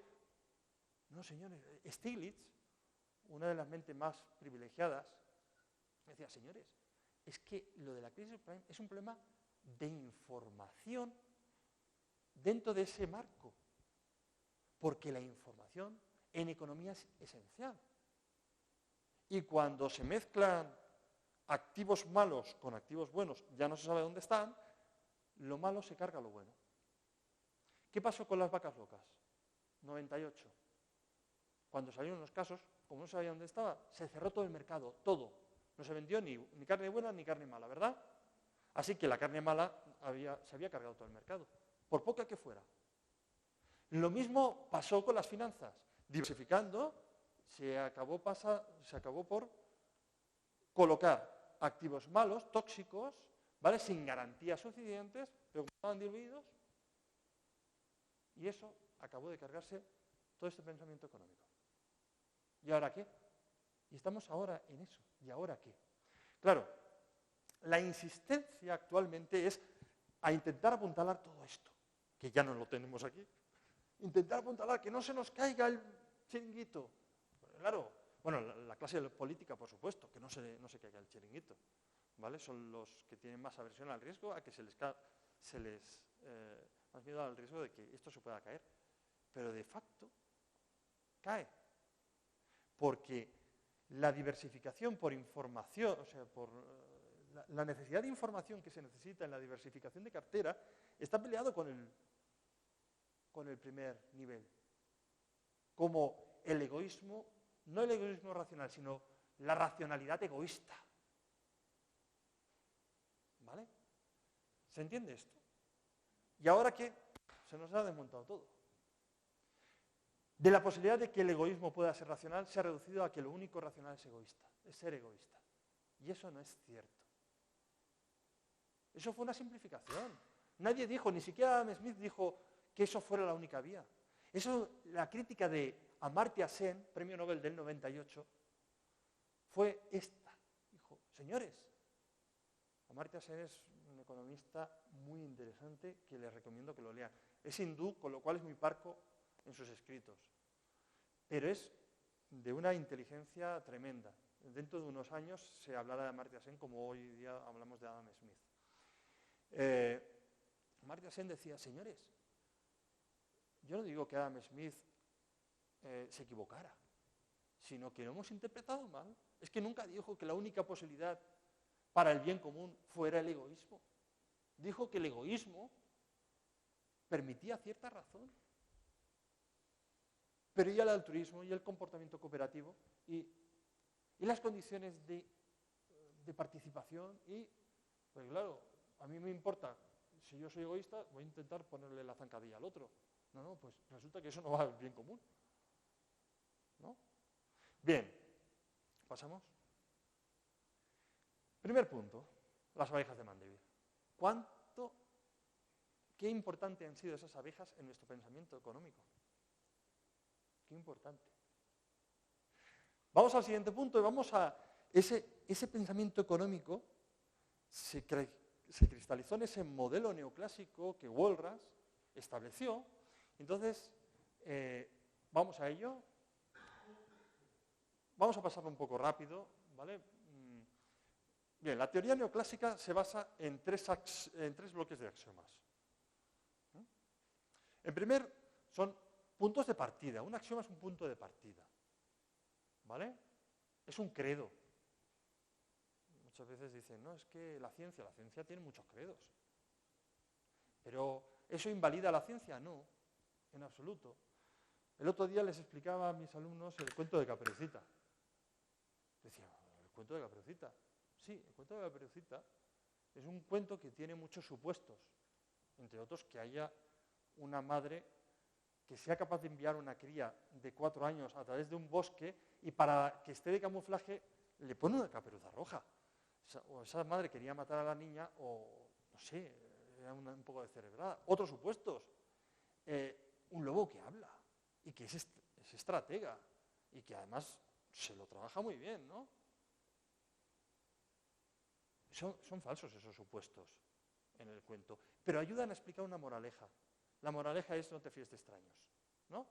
No señores, Stiglitz, una de las mentes más privilegiadas, decía, señores, es que lo de la crisis subprime es un problema de información dentro de ese marco, porque la información en economía es esencial. Y cuando se mezclan activos malos con activos buenos, ya no se sabe dónde están, lo malo se carga lo bueno. ¿Qué pasó con las vacas locas? 98. Cuando salieron los casos, como no sabía dónde estaba, se cerró todo el mercado, todo. No se vendió ni carne buena ni carne mala, ¿verdad? Así que la carne mala se había cargado todo el mercado, por poca que fuera. Lo mismo pasó con las finanzas. Diversificando, se acabó por colocar activos malos, tóxicos, ¿vale? Sin garantías suficientes, pero como estaban diluidos, y eso acabó de cargarse todo este pensamiento económico. ¿Y ahora qué? Y estamos ahora en eso. ¿Y ahora qué? Claro, la insistencia actualmente es a intentar apuntalar todo esto, que ya no lo tenemos aquí. Intentar apuntalar, que no se nos caiga el chiringuito. Claro, bueno, la clase política, por supuesto, que no se caiga el chiringuito, ¿vale? Son los que tienen más aversión al riesgo, a que se les más miedo al riesgo de que esto se pueda caer. Pero de facto, cae. Porque la diversificación por información, o sea, por la necesidad de información que se necesita en la diversificación de cartera, está peleado con el primer nivel. Como el egoísmo, no el egoísmo racional, sino la racionalidad egoísta. ¿Vale? ¿Se entiende esto? Y ahora que se nos ha desmontado todo. De la posibilidad de que el egoísmo pueda ser racional, se ha reducido a que lo único racional es egoísta, es ser egoísta. Y eso no es cierto. Eso fue una simplificación. Nadie dijo, ni siquiera Adam Smith dijo que eso fuera la única vía. Eso, la crítica de Amartya Sen, premio Nobel del 98, fue esta. Dijo, señores, Amartya Sen es un economista muy interesante que les recomiendo que lo lean. Es hindú, con lo cual es muy parco en sus escritos. Pero es de una inteligencia tremenda. Dentro de unos años se hablará de Amartya Sen como hoy día hablamos de Adam Smith. Amartya Sen decía, señores, yo no digo que Adam Smith se equivocara, sino que lo hemos interpretado mal. Es que nunca dijo que la única posibilidad para el bien común fuera el egoísmo. Dijo que el egoísmo permitía cierta razón. Pero y el altruismo y el comportamiento cooperativo y las condiciones de participación pues claro, a mí me importa, si yo soy egoísta, voy a intentar ponerle la zancadilla al otro. No, pues resulta que eso no va al bien común. ¿No? Bien, pasamos. Primer punto, las abejas de Mandeville. Qué importante han sido esas abejas en nuestro pensamiento económico. Qué importante. Vamos al siguiente punto y vamos a ese pensamiento económico se cristalizó en ese modelo neoclásico que Walras estableció. Entonces, vamos a ello. Vamos a pasarlo un poco rápido, ¿vale? Bien, la teoría neoclásica se basa en tres bloques de axiomas. En primer, son puntos de partida. Un axioma es un punto de partida. ¿Vale? Es un credo. Muchas veces dicen, no, es que la ciencia tiene muchos credos. Pero, ¿eso invalida la ciencia? No, en absoluto. El otro día les explicaba a mis alumnos el cuento de Caperucita. Decía, ¿el cuento de Caperucita? Sí, el cuento de Caperucita es un cuento que tiene muchos supuestos. Entre otros, que haya una madre que sea capaz de enviar una cría de 4 años a través de un bosque y para que esté de camuflaje le pone una caperuza roja. O esa madre quería matar a la niña o, no sé, era un poco descerebrada. Otros supuestos. Un lobo que habla y que es estratega y que además se lo trabaja muy bien, ¿no? Son falsos esos supuestos en el cuento, pero ayudan a explicar una moraleja. La moraleja es no te fíes de extraños, ¿no?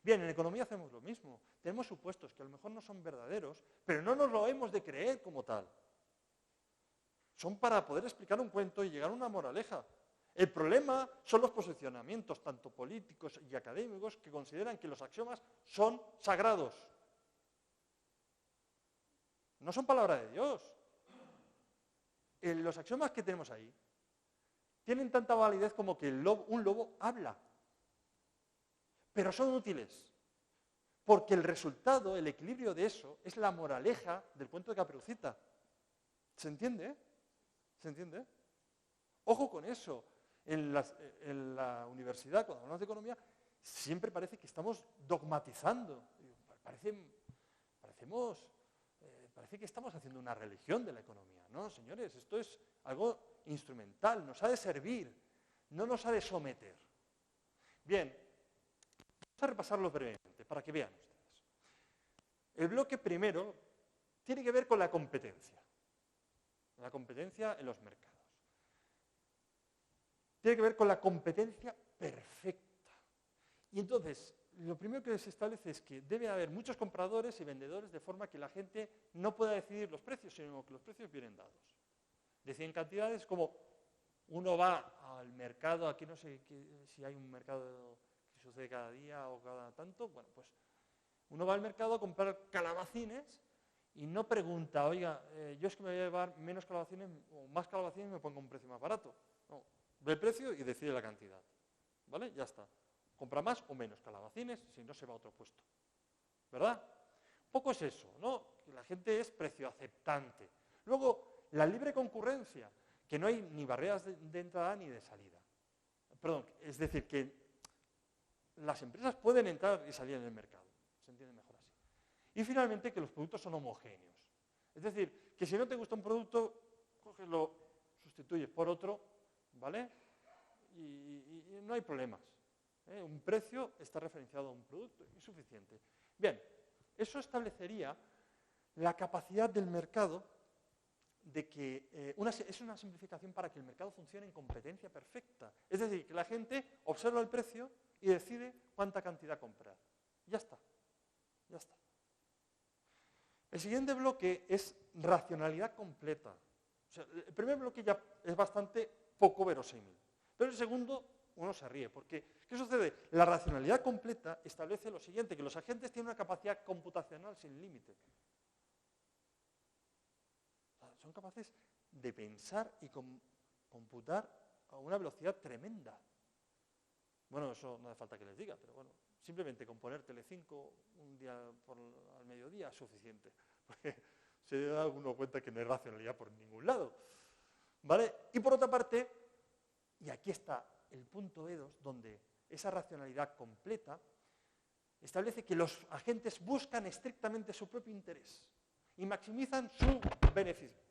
Bien, en economía hacemos lo mismo. Tenemos supuestos que a lo mejor no son verdaderos, pero no nos lo hemos de creer como tal. Son para poder explicar un cuento y llegar a una moraleja. El problema son los posicionamientos, tanto políticos y académicos, que consideran que los axiomas son sagrados. No son palabra de Dios. Los axiomas que tenemos ahí tienen tanta validez como que un lobo habla. pero son útiles. Porque el resultado, el equilibrio de eso, es la moraleja del cuento de Caperucita. ¿Se entiende? ¿Se entiende? Ojo con eso. En la universidad, cuando hablamos de economía, siempre parece que estamos dogmatizando. Parece que estamos haciendo una religión de la economía. No, señores, esto es algo instrumental, nos ha de servir, no nos ha de someter. Bien, vamos a repasarlo brevemente para que vean ustedes. El bloque primero tiene que ver con la competencia en los mercados. Tiene que ver con la competencia perfecta. Y entonces, lo primero que se establece es que debe haber muchos compradores y vendedores de forma que la gente no pueda decidir los precios, sino que los precios vienen dados. Deciden cantidades como uno va al mercado, aquí no sé si hay un mercado que sucede cada día o cada tanto, bueno, pues uno va al mercado a comprar calabacines y no pregunta, oiga, yo es que me voy a llevar menos calabacines o más calabacines y me pongo un precio más barato. No, ve el precio y decide la cantidad. ¿Vale? Ya está. Compra más o menos calabacines, si no se va a otro puesto. ¿Verdad? Un poco es eso, ¿no? Que la gente es precio aceptante. Luego, la libre concurrencia, que no hay ni barreras de entrada ni de salida. Perdón, es decir, que las empresas pueden entrar y salir en el mercado. Se entiende mejor así. Y finalmente, que los productos son homogéneos. Es decir, que si no te gusta un producto, coges, lo sustituyes por otro, ¿vale? Y no hay problemas. Un precio está referenciado a un producto y es suficiente. Bien, eso establecería la capacidad del mercado de que es una simplificación para que el mercado funcione en competencia perfecta. Es decir, que la gente observa el precio y decide cuánta cantidad comprar. Ya está, ya está. El siguiente bloque es racionalidad completa. O sea, el primer bloque ya es bastante poco verosímil, pero el segundo uno se ríe, porque ¿qué sucede? La racionalidad completa establece lo siguiente, que los agentes tienen una capacidad computacional sin límite. Son capaces de pensar y computar a una velocidad tremenda. Bueno, eso no hace falta que les diga, pero bueno, simplemente con poner Telecinco un día al mediodía es suficiente, porque se da uno cuenta que no hay racionalidad por ningún lado. ¿Vale? Y por otra parte, y aquí está el punto E2, donde esa racionalidad completa establece que los agentes buscan estrictamente su propio interés y maximizan su beneficio.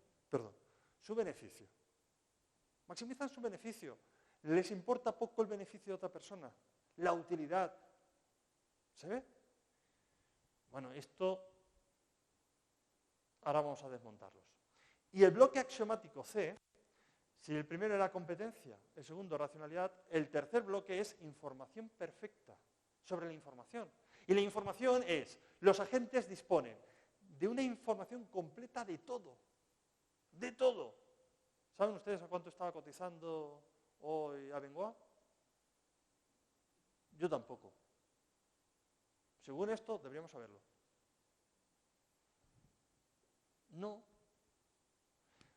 Maximizan su beneficio. Les importa poco el beneficio de otra persona, la utilidad. ¿Se ve? Bueno, esto ahora vamos a desmontarlos. Y el bloque axiomático C, si el primero era competencia, el segundo racionalidad, el tercer bloque es información perfecta sobre la información. Y la información es, los agentes disponen de una información completa de todo. De todo. ¿Saben ustedes a cuánto estaba cotizando hoy Abengoa? Yo tampoco. Según esto, deberíamos saberlo. No.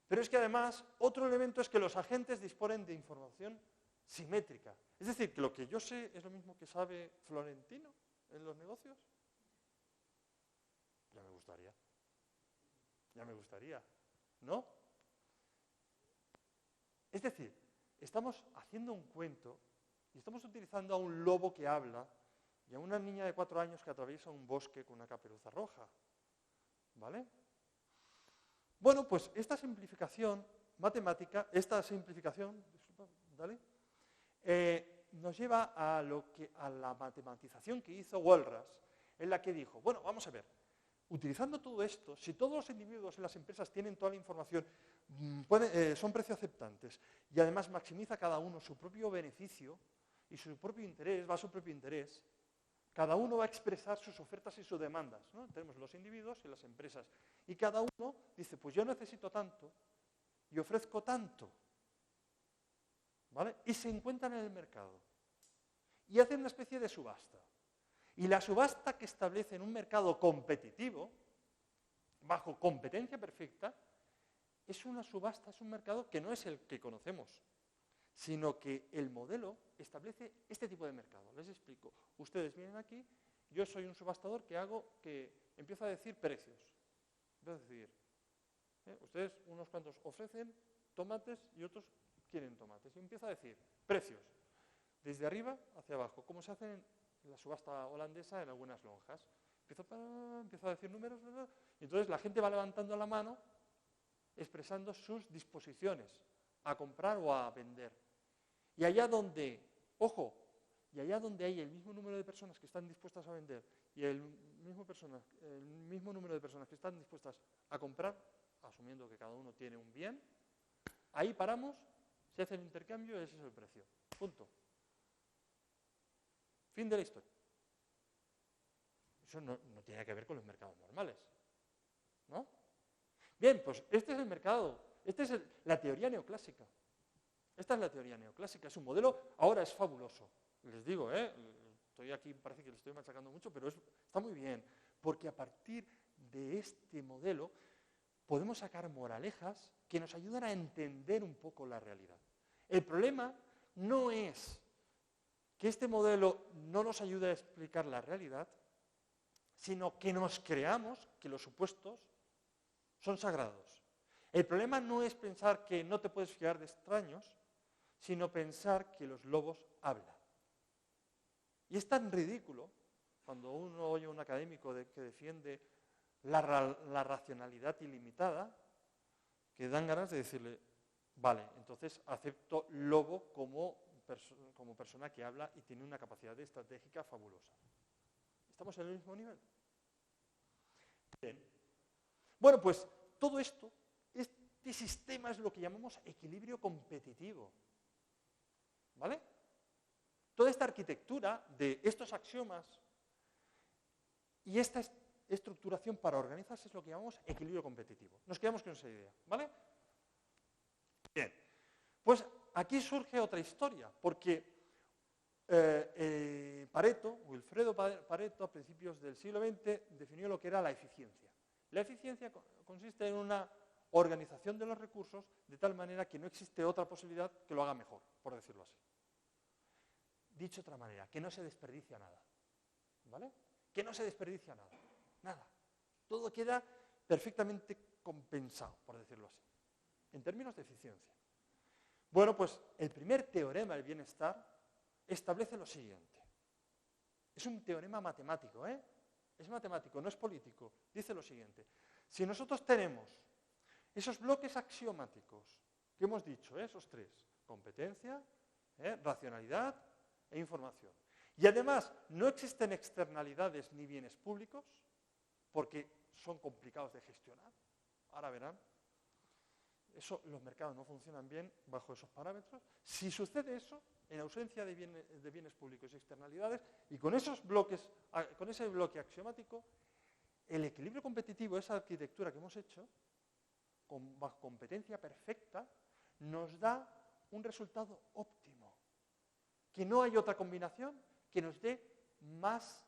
Pero es que además, otro elemento es que los agentes disponen de información simétrica. Es decir, que lo que yo sé es lo mismo que sabe Florentino en los negocios. Ya me gustaría. Ya me gustaría. ¿No? Es decir, estamos haciendo un cuento y estamos utilizando a un lobo que habla y a una niña de 4 años que atraviesa un bosque con una caperuza roja. ¿Vale? Bueno, pues esta simplificación matemática, ¿vale? Nos lleva a la matematización que hizo Walras, en la que dijo, bueno, vamos a ver, utilizando todo esto, si todos los individuos en las empresas tienen toda la información, son precio aceptantes y además maximiza cada uno su propio beneficio y su propio interés, va a su propio interés, cada uno va a expresar sus ofertas y sus demandas, ¿no? Tenemos los individuos y las empresas. Y cada uno dice, pues yo necesito tanto y ofrezco tanto. ¿Vale? Y se encuentran en el mercado. Y hacen una especie de subasta. Y la subasta que establece en un mercado competitivo, bajo competencia perfecta, es una subasta, es un mercado que no es el que conocemos. sino que el modelo establece este tipo de mercado. Les explico. Ustedes vienen aquí, yo soy un subastador que empiezo a decir precios. Empiezo a decir, ustedes unos cuantos ofrecen tomates y otros quieren tomates. Y empiezo a decir precios, desde arriba hacia abajo, como se hace en la subasta holandesa en algunas lonjas. Empiezo a decir números, y entonces la gente va levantando la mano expresando sus disposiciones a comprar o a vender. Y allá donde, ojo, y allá donde hay el mismo número de personas que están dispuestas a vender y el mismo número de personas que están dispuestas a comprar, asumiendo que cada uno tiene un bien, ahí paramos, se hace el intercambio y ese es el precio. Punto. Fin de la historia. Eso no tiene que ver con los mercados normales, ¿no? Bien, pues este es el mercado, esta es la teoría neoclásica. Esta es la teoría neoclásica, es un modelo, ahora es fabuloso. Les digo, estoy aquí, parece que le estoy machacando mucho, pero está muy bien, porque a partir de este modelo podemos sacar moralejas que nos ayudan a entender un poco la realidad. El problema no es que este modelo no nos ayude a explicar la realidad, sino que nos creamos que los supuestos son sagrados. El problema no es pensar que no te puedes fiar de extraños, sino pensar que los lobos hablan. Y es tan ridículo cuando uno oye a un académico que defiende la racionalidad ilimitada, que dan ganas de decirle, vale, entonces acepto lobo como persona que habla y tiene una capacidad estratégica fabulosa. ¿Estamos en el mismo nivel? Bien. Bueno, pues todo esto, este sistema es lo que llamamos equilibrio competitivo. ¿Vale? Toda esta arquitectura de estos axiomas y esta estructuración para organizarse es lo que llamamos equilibrio competitivo. Nos quedamos con esa idea, ¿vale? Bien. Pues aquí surge otra historia, porque Wilfredo Pareto, a principios del siglo XX, definió lo que era la eficiencia. La eficiencia consiste en una organización de los recursos de tal manera que no existe otra posibilidad que lo haga mejor, por decirlo así. Dicho de otra manera, que no se desperdicia nada. ¿Vale? Que no se desperdicia nada. Nada. Todo queda perfectamente compensado, por decirlo así, en términos de eficiencia. Bueno, pues el primer teorema del bienestar establece lo siguiente. Es un teorema matemático, ¿eh? Es matemático, no es político. Dice lo siguiente. Si nosotros tenemos esos bloques axiomáticos que hemos dicho, esos tres, competencia, racionalidad e información, y además no existen externalidades ni bienes públicos, porque son complicados de gestionar, ahora verán, los mercados no funcionan bien bajo esos parámetros. Si sucede eso, en ausencia de bienes públicos y externalidades, y con ese bloque axiomático, el equilibrio competitivo, esa arquitectura que hemos hecho, bajo competencia perfecta, nos da un resultado óptimo. Que no hay otra combinación que nos dé más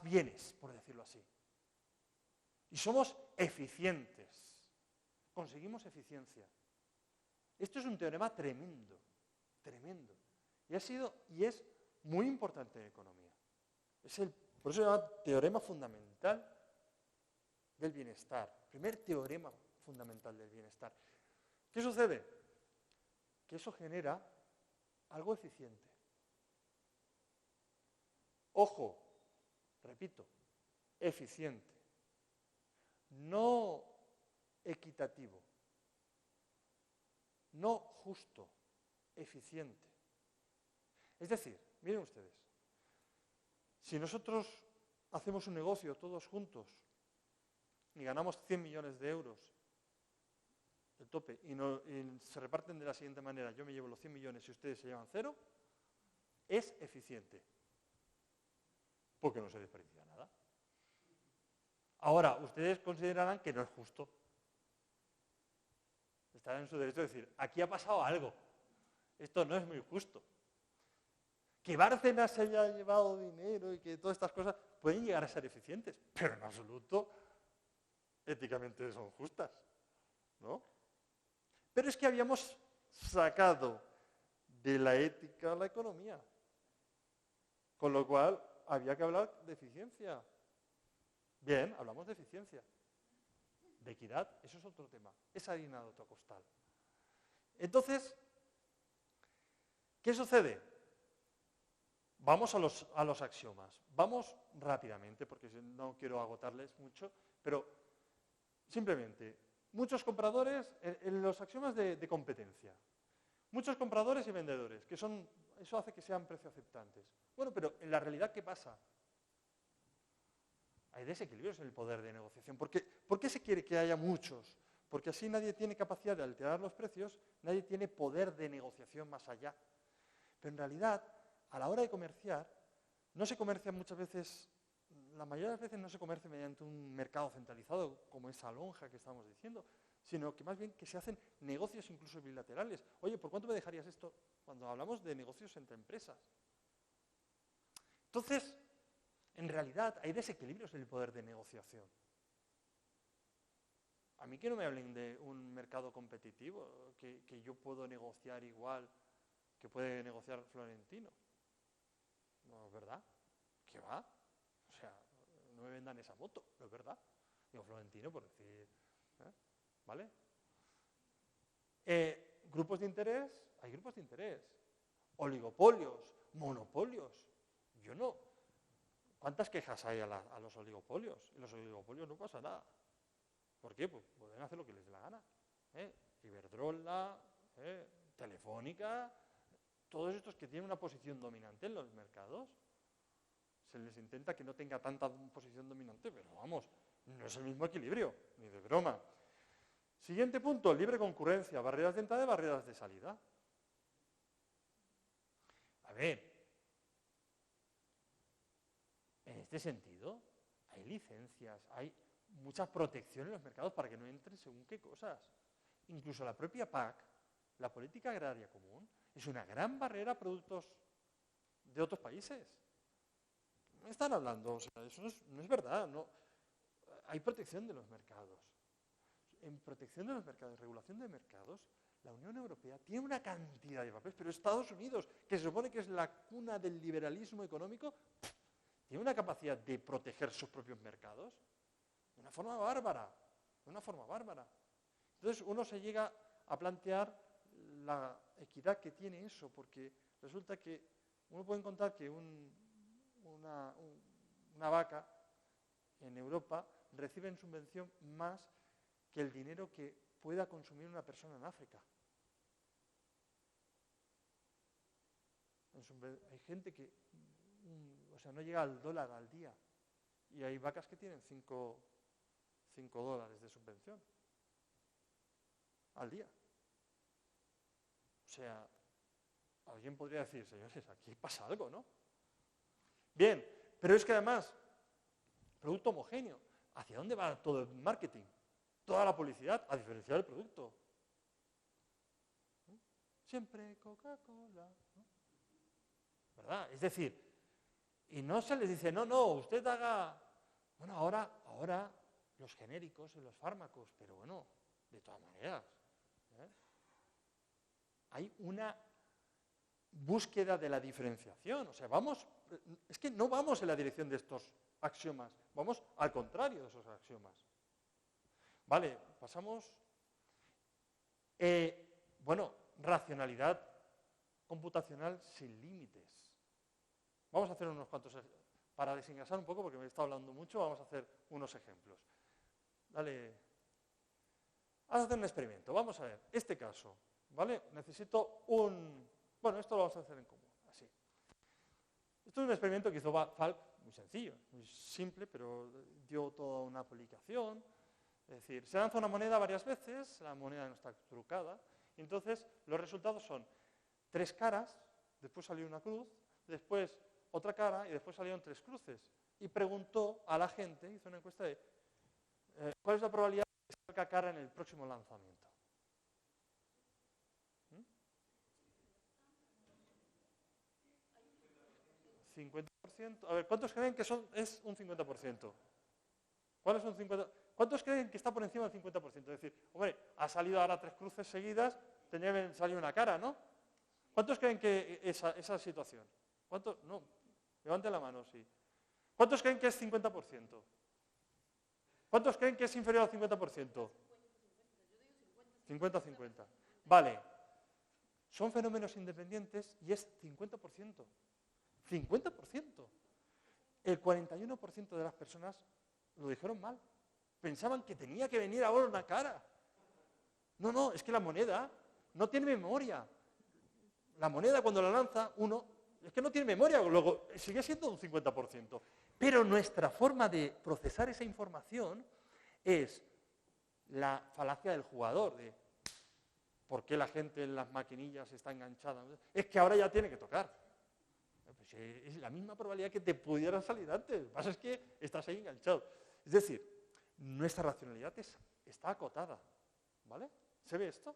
bienes, por decirlo así. Y somos eficientes. Conseguimos eficiencia. Esto es un teorema tremendo, tremendo. Y es muy importante en economía. Por eso se llama teorema fundamental del bienestar. Primer teorema fundamental del bienestar. ¿Qué sucede? Que eso genera algo eficiente. Ojo, repito, eficiente. No equitativo. No justo, eficiente. Es decir, miren ustedes, si nosotros hacemos un negocio todos juntos y ganamos 100 millones de euros, el tope, y se reparten de la siguiente manera, yo me llevo los 100 millones y ustedes se llevan 0, es eficiente, porque no se desperdicia nada. Ahora, ustedes considerarán que no es justo. Estarán en su derecho de decir, aquí ha pasado algo, esto no es muy justo. Que Bárcenas se haya llevado dinero y que todas estas cosas pueden llegar a ser eficientes, pero en absoluto éticamente son justas, ¿no? Pero es que habíamos sacado de la ética a la economía. Con lo cual, había que hablar de eficiencia. Bien, hablamos de eficiencia. De equidad, eso es otro tema. Es harina de otro costal. Entonces, ¿qué sucede? Vamos a los axiomas. Vamos rápidamente, porque no quiero agotarles mucho, pero simplemente, muchos compradores, en los axiomas de competencia, muchos compradores y vendedores, eso hace que sean precio aceptantes. Bueno, pero en la realidad, ¿qué pasa? Hay desequilibrios en el poder de negociación. ¿Por qué se quiere que haya muchos? Porque así nadie tiene capacidad de alterar los precios, nadie tiene poder de negociación más allá. Pero en realidad, a la hora de comerciar, no se comercia muchas veces, la mayoría de las veces no se comercia mediante un mercado centralizado, como esa lonja que estamos diciendo, sino que más bien que se hacen negocios incluso bilaterales. Oye, ¿por cuánto me dejarías esto? Cuando hablamos de negocios entre empresas. Entonces, en realidad hay desequilibrios en el poder de negociación. A mí que no me hablen de un mercado competitivo, que yo puedo negociar igual que puede negociar Florentino. No es verdad. ¿Qué va? O sea, no me vendan esa moto, no es verdad. Digo Florentino por decir, ¿vale? Grupos de interés, hay grupos de interés. Oligopolios, monopolios. Yo no. ¿Cuántas quejas hay a los oligopolios? En los oligopolios no pasa nada. ¿Por qué? Pues pueden hacer lo que les dé la gana. Iberdrola, Telefónica, todos estos que tienen una posición dominante en los mercados, se les intenta que no tenga tanta posición dominante, pero vamos, no es el mismo equilibrio, ni de broma. Siguiente punto, libre concurrencia, barreras de entrada y barreras de salida. A ver, en este sentido, hay licencias, hay mucha protección en los mercados para que no entren según qué cosas. Incluso la propia PAC, la política agraria común, es una gran barrera a productos de otros países. ¿Qué me están hablando? O sea, eso no es verdad. No. Hay protección de los mercados. En protección de los mercados, regulación de mercados, la Unión Europea tiene una cantidad de papeles, pero Estados Unidos, que se supone que es la cuna del liberalismo económico, tiene una capacidad de proteger sus propios mercados de una forma bárbara, Entonces uno se llega a plantear la equidad que tiene eso, porque resulta que uno puede encontrar que una vaca en Europa recibe en subvención más que el dinero que pueda consumir una persona en África. Hay gente que no llega al $1 al día. Y hay vacas que tienen $5 de subvención al día. O sea, alguien podría decir, señores, aquí pasa algo, ¿no? Bien, pero es que además, producto homogéneo, ¿hacia dónde va todo el marketing? Toda la publicidad, a diferenciar el producto. Siempre Coca-Cola, ¿no? ¿Verdad? Es decir, y no se les dice, no, usted haga... Bueno, ahora los genéricos y los fármacos, pero bueno, de todas maneras. Hay una búsqueda de la diferenciación. O sea, es que no vamos en la dirección de estos axiomas, vamos al contrario de esos axiomas. Vale, pasamos. Racionalidad computacional sin límites. Vamos a hacer unos cuantos, para desengrasar un poco, porque me he estado hablando mucho, vamos a hacer unos ejemplos. Dale. Vamos a hacer un experimento. Vamos a ver, este caso, ¿vale? Necesito esto lo vamos a hacer en común, así. Esto es un experimento que hizo Falk, muy sencillo, muy simple, pero dio toda una aplicación. Es decir, se lanza una moneda varias veces, la moneda no está trucada, y entonces los resultados son 3 caras, después salió una cruz, después otra cara y después salieron 3 cruces. Y preguntó a la gente, hizo una encuesta de ¿cuál es la probabilidad de que salga cara en el próximo lanzamiento? 50%. A ver, ¿cuántos creen que es un 50%? ¿Cuál es un 50%? ¿Cuántos creen que está por encima del 50%? Es decir, hombre, ha salido ahora 3 cruces seguidas, tenía que salir una cara, ¿no? ¿Cuántos creen que esa situación? ¿Cuántos? No, levanten la mano, sí. ¿Cuántos creen que es 50%? ¿Cuántos creen que es inferior al 50%? 50-50. Vale. Son fenómenos independientes y es 50%. 50%. El 41% de las personas lo dijeron mal. Pensaban que tenía que venir ahora una cara. No, es que la moneda no tiene memoria. La moneda cuando la lanza uno, es que no tiene memoria, luego sigue siendo un 50%. Pero nuestra forma de procesar esa información es la falacia del jugador, de por qué la gente en las maquinillas está enganchada. Es que ahora ya tiene que tocar. Pues es la misma probabilidad que te pudiera salir antes. Lo que pasa es que estás ahí enganchado. Es decir, nuestra racionalidad está acotada. ¿Vale? ¿Se ve esto?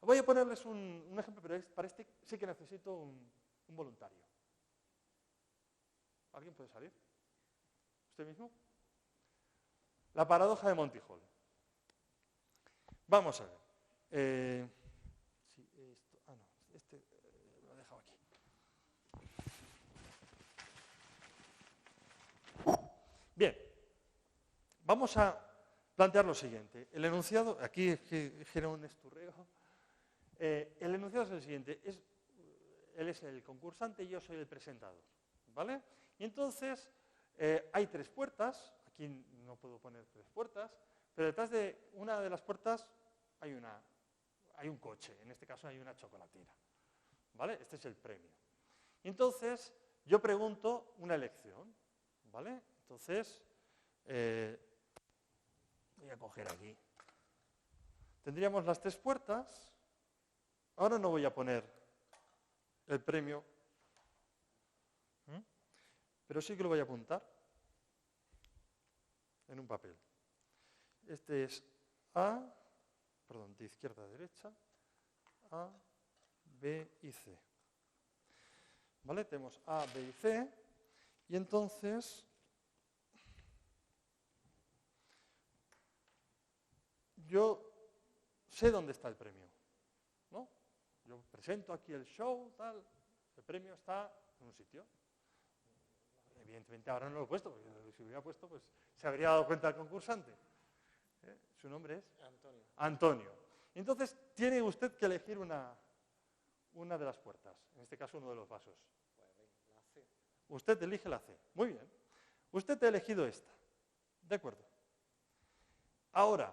Voy a ponerles un ejemplo, pero para este sí que necesito un voluntario. ¿Alguien puede salir? ¿Usted mismo? La paradoja de Monty Hall. Vamos a ver. Este lo he dejado aquí. Bien, vamos a plantear lo siguiente. El enunciado, aquí es que era un esturreo. El enunciado es el siguiente. Él es el concursante y yo soy el presentador. ¿Vale? Y entonces hay 3 puertas. Aquí no puedo poner 3 puertas, pero detrás de una de las puertas hay un coche. En este caso hay una chocolatera. ¿Vale? Este es el premio. Y entonces yo pregunto una elección. ¿Vale? Entonces voy a coger aquí. Tendríamos las 3 puertas. Ahora no voy a poner el premio, pero sí que lo voy a apuntar en un papel. Este es de izquierda a derecha, A, B y C. ¿Vale? Tenemos A, B y C, y entonces yo sé dónde está el premio, ¿no? Yo presento aquí el show, tal, el premio está en un sitio. Evidentemente ahora no lo he puesto, porque si lo hubiera puesto, pues se habría dado cuenta el concursante. ¿Su nombre es? Antonio. Antonio. Entonces tiene usted que elegir una de las puertas, en este caso uno de los vasos. La C. Usted elige la C. Muy bien. Usted ha elegido esta. De acuerdo. Ahora,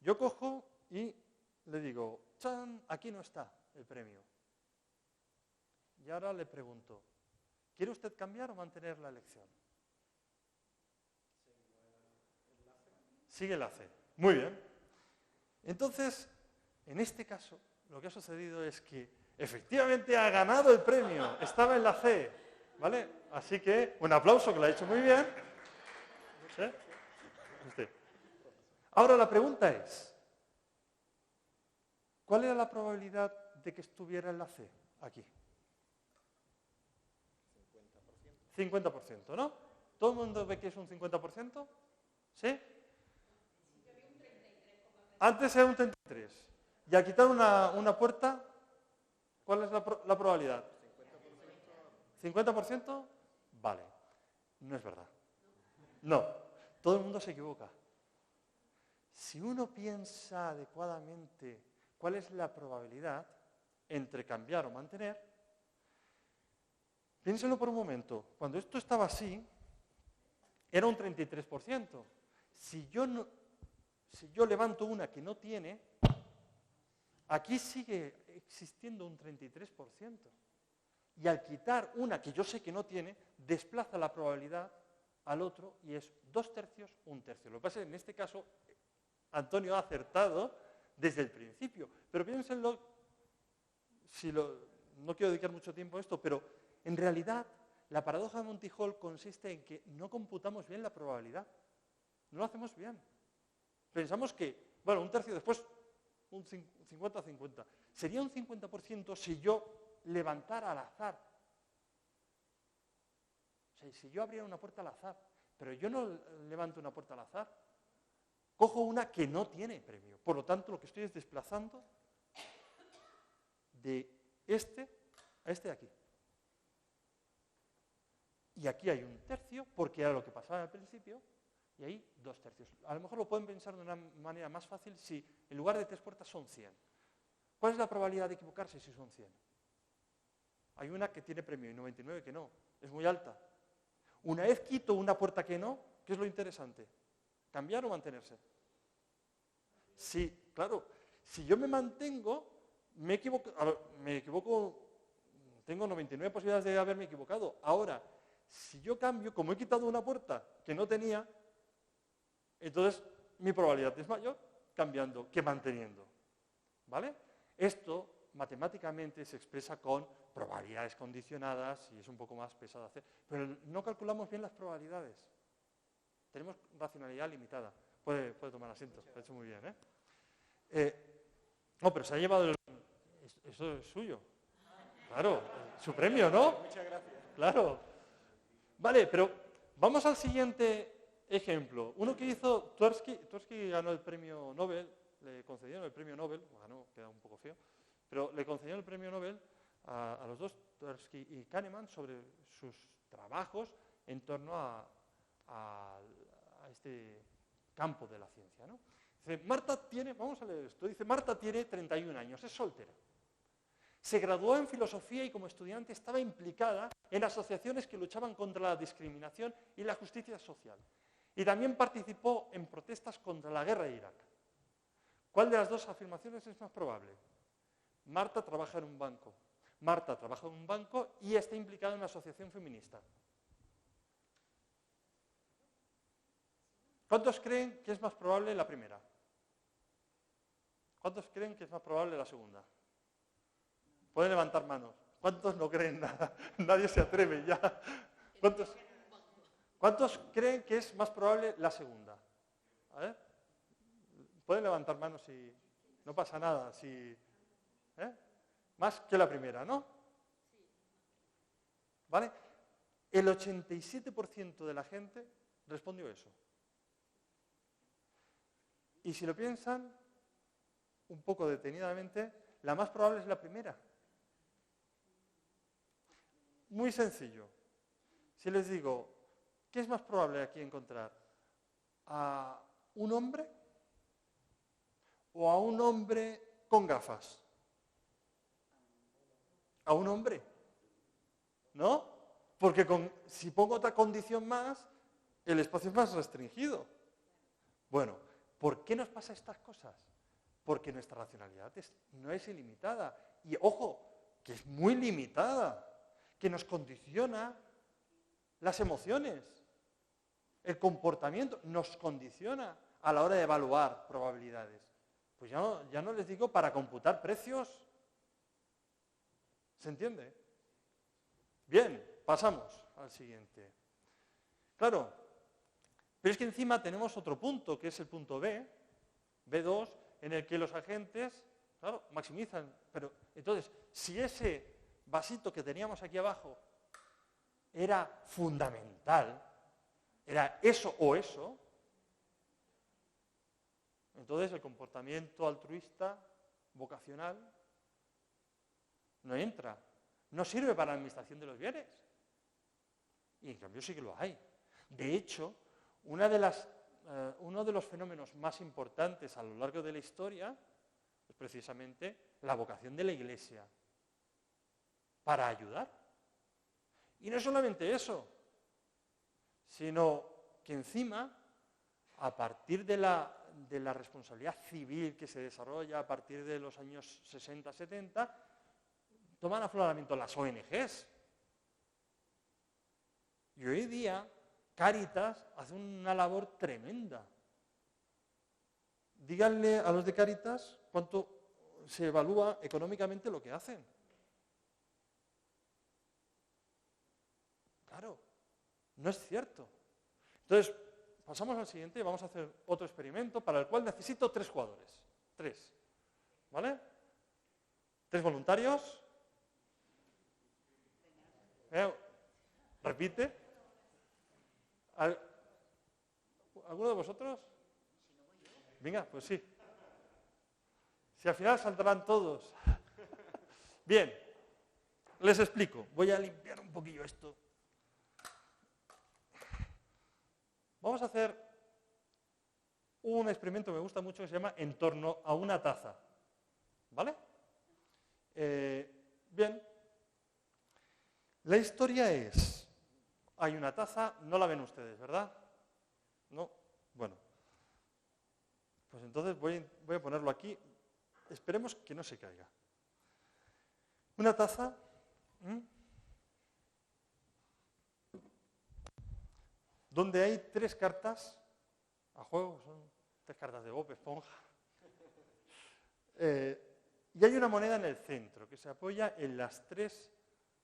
yo cojo y le digo, ¡chan! Aquí no está el premio. Y ahora le pregunto, ¿quiere usted cambiar o mantener la elección? Sigue la C. Muy bien. Entonces, en este caso, lo que ha sucedido es que efectivamente ha ganado el premio. Estaba en la C. ¿Vale? Así que, un aplauso, que lo ha hecho muy bien. ¿Sí? Usted. Ahora la pregunta es, ¿cuál era la probabilidad de que estuviera en la C aquí? 50%, ¿no? ¿Todo el mundo ve que es un 50%? ¿Sí? Antes era un 33%. Y al quitar una puerta, ¿cuál es la probabilidad? 50%. Vale. No es verdad. No. Todo el mundo se equivoca. Si uno piensa adecuadamente cuál es la probabilidad entre cambiar o mantener, piénsenlo por un momento. Cuando esto estaba así, era un 33%. Si yo levanto una que no tiene, aquí sigue existiendo un 33%. Y al quitar una que yo sé que no tiene, desplaza la probabilidad al otro y es 2/3, 1/3. Lo que pasa es que en este caso Antonio ha acertado desde el principio. Pero piénsenlo, no quiero dedicar mucho tiempo a esto, pero en realidad la paradoja de Monty Hall consiste en que no computamos bien la probabilidad. No lo hacemos bien. Pensamos que, bueno, 1/3 después, un 50-50. Sería un 50% si yo levantara al azar. O sea, si yo abriera una puerta al azar, pero yo no levanto una puerta al azar, cojo una que no tiene premio. Por lo tanto, lo que estoy es desplazando de este a este de aquí. Y aquí hay 1/3, porque era lo que pasaba al principio, y ahí 2/3. A lo mejor lo pueden pensar de una manera más fácil si en lugar de 3 puertas son 100. ¿Cuál es la probabilidad de equivocarse si son 100? Hay una que tiene premio y 99 que no. Es muy alta. Una vez quito una puerta que no, ¿qué es lo interesante? ¿Cambiar o mantenerse? Sí, claro. Si yo me mantengo, me equivoco, tengo 99 posibilidades de haberme equivocado. Ahora, si yo cambio, como he quitado una puerta que no tenía, entonces mi probabilidad es mayor cambiando que manteniendo. ¿Vale? Esto matemáticamente se expresa con probabilidades condicionadas y es un poco más pesado de hacer. Pero no calculamos bien las probabilidades. Tenemos racionalidad limitada. Puede tomar asiento, lo ha hecho muy bien. No, pero se ha llevado eso es suyo. Claro, su premio, ¿no? Muchas gracias. Claro. Vale, pero vamos al siguiente ejemplo. Uno que hizo Tversky ganó el premio Nobel, le concedieron el premio Nobel, ganó, queda un poco feo, pero le concedieron el premio Nobel a los dos, Tversky y Kahneman, sobre sus trabajos en torno a este campo de la ciencia, ¿no? Dice, vamos a leer esto, dice, Marta tiene 31 años, es soltera. Se graduó en filosofía y como estudiante estaba implicada en asociaciones que luchaban contra la discriminación y la justicia social. Y también participó en protestas contra la guerra de Irak. ¿Cuál de las dos afirmaciones es más probable? Marta trabaja en un banco. Marta trabaja en un banco y está implicada en una asociación feminista. ¿Cuántos creen que es más probable la primera? ¿Cuántos creen que es más probable la segunda? Pueden levantar manos. ¿Cuántos no creen nada? Nadie se atreve ya. ¿Cuántos creen que es más probable la segunda? A ver. Pueden levantar manos si no pasa nada. Más que la primera, ¿no? ¿Vale? El 87% de la gente respondió eso. Y si lo piensan un poco detenidamente, la más probable es la primera. Muy sencillo. Si les digo, ¿qué es más probable aquí encontrar? ¿A un hombre o a un hombre con gafas? A un hombre, ¿no? Porque si pongo otra condición más, el espacio es más restringido. Bueno, ¿por qué nos pasa estas cosas? Porque nuestra racionalidad no es ilimitada. Y ojo, que es muy limitada, que nos condiciona las emociones. El comportamiento nos condiciona a la hora de evaluar probabilidades. Pues ya no les digo para computar precios. ¿Se entiende? Bien, pasamos al siguiente. Claro, pero es que encima tenemos otro punto, que es el punto B2, en el que los agentes, claro, maximizan. Pero entonces, si ese vasito que teníamos aquí abajo era fundamental, era eso o eso, entonces el comportamiento altruista, vocacional, no entra. No sirve para la administración de los bienes. Y en cambio sí que lo hay. De hecho, uno de los fenómenos más importantes a lo largo de la historia es precisamente la vocación de la Iglesia para ayudar. Y no solamente eso, sino que encima, a partir de la responsabilidad civil que se desarrolla a partir de los años 60-70, toman afloramiento las ONGs. Y hoy día, Cáritas hace una labor tremenda. Díganle a los de Cáritas cuánto se evalúa económicamente lo que hacen. Claro, no es cierto. Entonces, pasamos al siguiente y vamos a hacer otro experimento para el cual necesito 3 jugadores. 3. ¿Vale? 3 voluntarios. Repite. ¿Alguno de vosotros? Venga, pues sí. Si al final saldrán todos. Bien, les explico. Voy a limpiar un poquillo esto. Vamos a hacer un experimento que me gusta mucho que se llama en torno a una taza. ¿Vale? Bien. La historia es, hay una taza, no la ven ustedes, ¿verdad? No. Bueno. Pues entonces voy a ponerlo aquí. Esperemos que no se caiga. Una taza. Donde hay 3 cartas a juego, son 3 cartas de Bob Esponja. Y hay una moneda en el centro que se apoya en las 3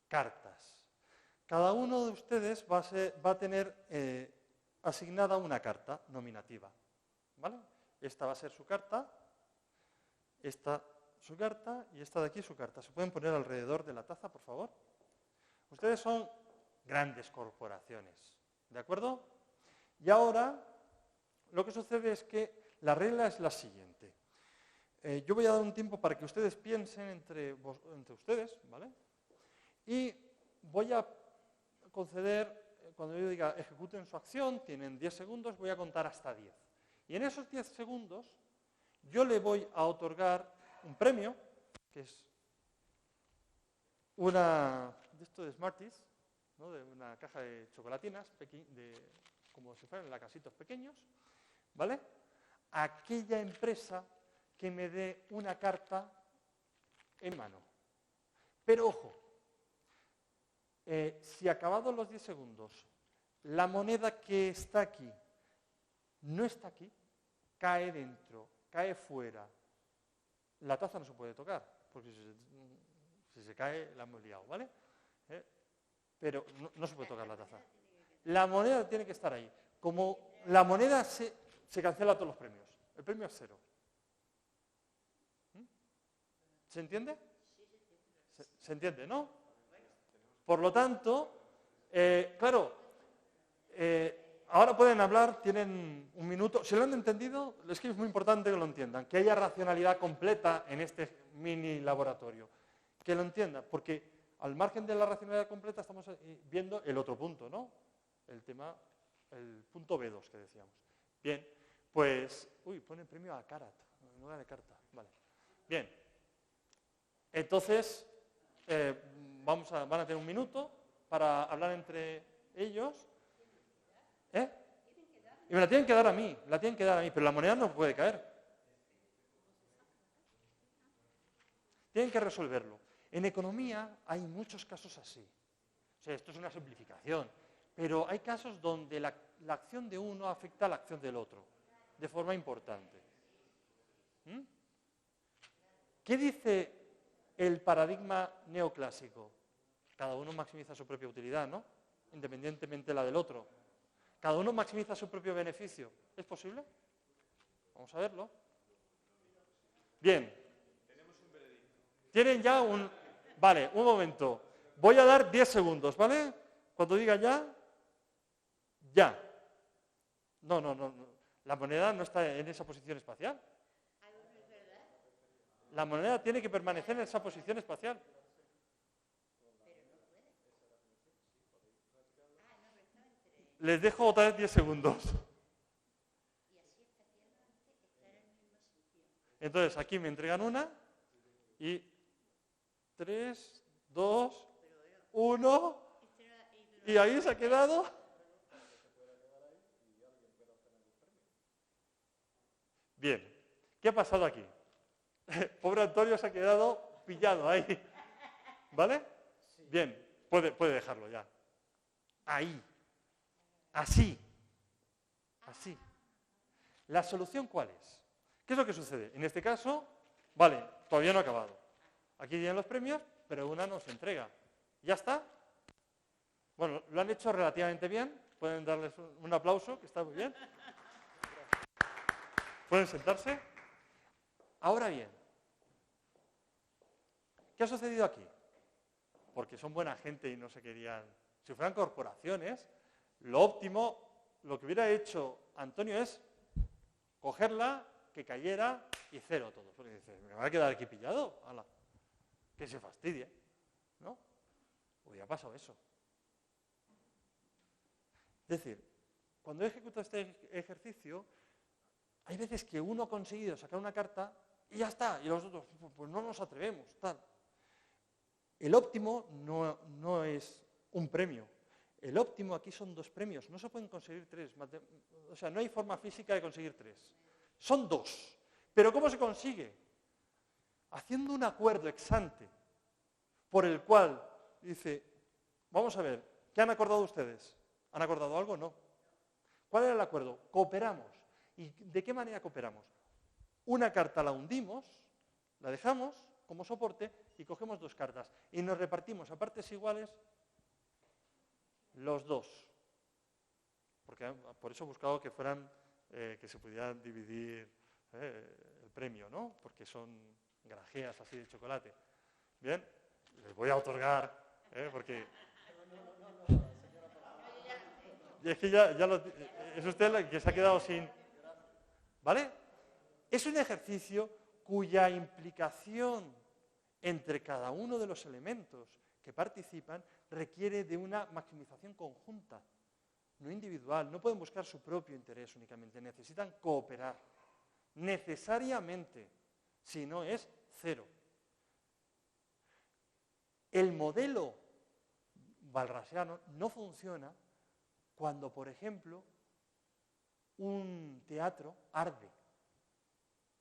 cartas. Cada uno de ustedes va a tener asignada una carta nominativa. ¿Vale? Esta va a ser su carta, esta su carta y esta de aquí su carta. ¿Se pueden poner alrededor de la taza, por favor? Ustedes son grandes corporaciones, ¿de acuerdo? Y ahora lo que sucede es que la regla es la siguiente. Yo voy a dar un tiempo para que ustedes piensen entre ustedes, ¿vale? Y voy a conceder, cuando yo diga ejecuten su acción, tienen 10 segundos, voy a contar hasta 10. Y en esos 10 segundos yo le voy a otorgar un premio, que es de esto de Smarties, ¿no? De una caja de chocolatinas, como si fueran lacasitos pequeños, ¿vale? A aquella empresa que me dé una carta en mano. Pero ojo, si acabados los 10 segundos la moneda que está aquí no está aquí, cae dentro, cae fuera, la taza no se puede tocar, porque si se cae la hemos liado, ¿vale? Pero no se puede tocar la taza. La moneda tiene que estar ahí. Como la moneda se cancela todos los premios. El premio es 0. ¿Se entiende? ¿Se entiende, no? Por lo tanto, claro, ahora pueden hablar, tienen un minuto. Si lo han entendido, es que es muy importante que lo entiendan, que haya racionalidad completa en este mini laboratorio. Que lo entiendan, porque al margen de la racionalidad completa estamos viendo el otro punto, ¿no? El punto B2 que decíamos. Bien, pues, pone premio a Karat, no de carta, vale. Bien, entonces van a tener un minuto para hablar entre ellos. Y me la tienen que dar a mí, pero la moneda no puede caer. Tienen que resolverlo. En economía hay muchos casos así. O sea, esto es una simplificación, pero hay casos donde la acción de uno afecta a la acción del otro, de forma importante. ¿Qué dice el paradigma neoclásico? Cada uno maximiza su propia utilidad, ¿no? Independientemente de la del otro. Cada uno maximiza su propio beneficio. ¿Es posible? Vamos a verlo. Bien. Tienen ya un... Vale, un momento. Voy a dar 10 segundos, ¿vale? Cuando diga ya, ya. No. La moneda no está en esa posición espacial. La moneda tiene que permanecer en esa posición espacial. Les dejo otra vez 10 segundos. Entonces, aquí me entregan una y 3, 2, 1 y ahí se ha quedado. Bien, ¿qué ha pasado aquí? Pobre Antonio se ha quedado pillado ahí. ¿Vale? Bien, puede dejarlo ya. Ahí. Así. ¿La solución cuál es? ¿Qué es lo que sucede? En este caso, vale, todavía no ha acabado. Aquí tienen los premios, pero una no se entrega. ¿Ya está? Bueno, lo han hecho relativamente bien. Pueden darles un aplauso, que está muy bien. Pueden sentarse. Ahora bien, ¿qué ha sucedido aquí? Porque son buena gente y no se querían... Si fueran corporaciones, lo óptimo, lo que hubiera hecho Antonio es cogerla, que cayera y 0 todo. Porque dice, me va a quedar aquí pillado. ¡Hala! que se fastidie, ¿no? Hubiera pasado eso. Es decir, cuando he ejecutado este ejercicio, hay veces que uno ha conseguido sacar una carta y ya está, y los otros, pues no nos atrevemos, tal. El óptimo no es un premio. El óptimo aquí son 2 premios, no se pueden conseguir 3. O sea, no hay forma física de conseguir 3. Son 2. ¿Pero cómo se consigue? Haciendo un acuerdo ex ante, por el cual dice, vamos a ver, ¿qué han acordado ustedes? ¿Han acordado algo? No. ¿Cuál era el acuerdo? Cooperamos. ¿Y de qué manera cooperamos? Una carta la hundimos, la dejamos como soporte y cogemos 2 cartas. Y nos repartimos a partes iguales los 2. Porque por eso he buscado que fueran, que se pudieran dividir el premio, ¿no? Porque son grajeas así de chocolate. Bien, les voy a otorgar, porque... Y es que es usted la que se ha quedado sin... ¿Vale? Es un ejercicio cuya implicación entre cada uno de los elementos que participan requiere de una maximización conjunta, no individual. No pueden buscar su propio interés únicamente, necesitan cooperar, necesariamente, si no es 0. El modelo walrasiano no funciona cuando, por ejemplo, un teatro arde.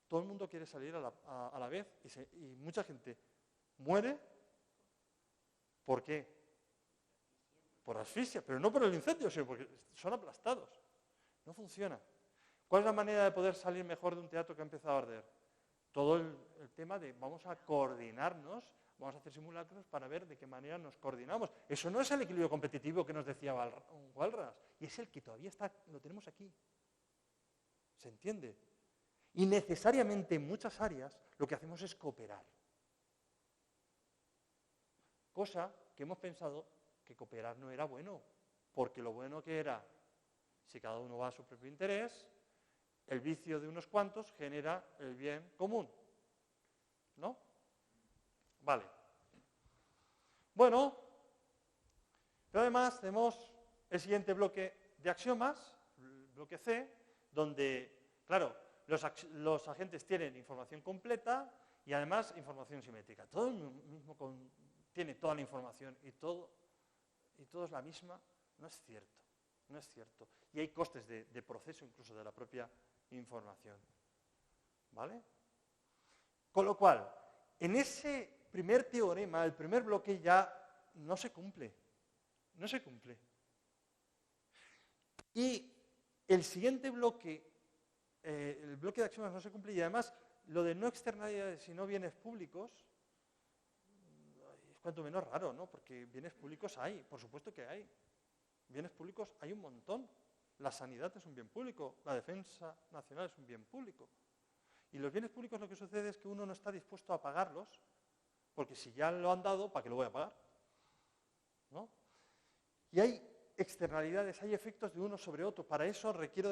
Todo el mundo quiere salir a la vez y mucha gente muere. ¿Por qué? Por asfixia, pero no por el incendio, sino porque son aplastados. No funciona. ¿Cuál es la manera de poder salir mejor de un teatro que ha empezado a arder? Todo el tema de vamos a coordinarnos, vamos a hacer simulacros para ver de qué manera nos coordinamos. Eso no es el equilibrio competitivo que nos decía Walras, y es el que todavía lo tenemos aquí. ¿Se entiende? Y necesariamente en muchas áreas lo que hacemos es cooperar. Cosa que hemos pensado que cooperar no era bueno, porque lo bueno que era, si cada uno va a su propio interés, el vicio de unos cuantos genera el bien común. ¿No? Vale. Bueno, pero además tenemos el siguiente bloque de axiomas, el bloque C, donde, claro, los agentes tienen información completa y además información simétrica. Todo el mismo tiene toda la información y todo es la misma. No es cierto, no es cierto. Y hay costes de proceso incluso de la propia información. ¿Vale? Con lo cual, en ese primer teorema, el primer bloque ya no se cumple. No se cumple. Y el siguiente bloque, el bloque de axiomas no se cumple y además lo de no externalidades y no bienes públicos es cuanto menos raro, ¿no? Porque bienes públicos hay, por supuesto que hay. Bienes públicos hay un montón. La sanidad es un bien público, la defensa nacional es un bien público. Y los bienes públicos lo que sucede es que uno no está dispuesto a pagarlos, porque si ya lo han dado, ¿para qué lo voy a pagar? ¿No? Y hay externalidades, hay efectos de uno sobre otro. Para eso requiero,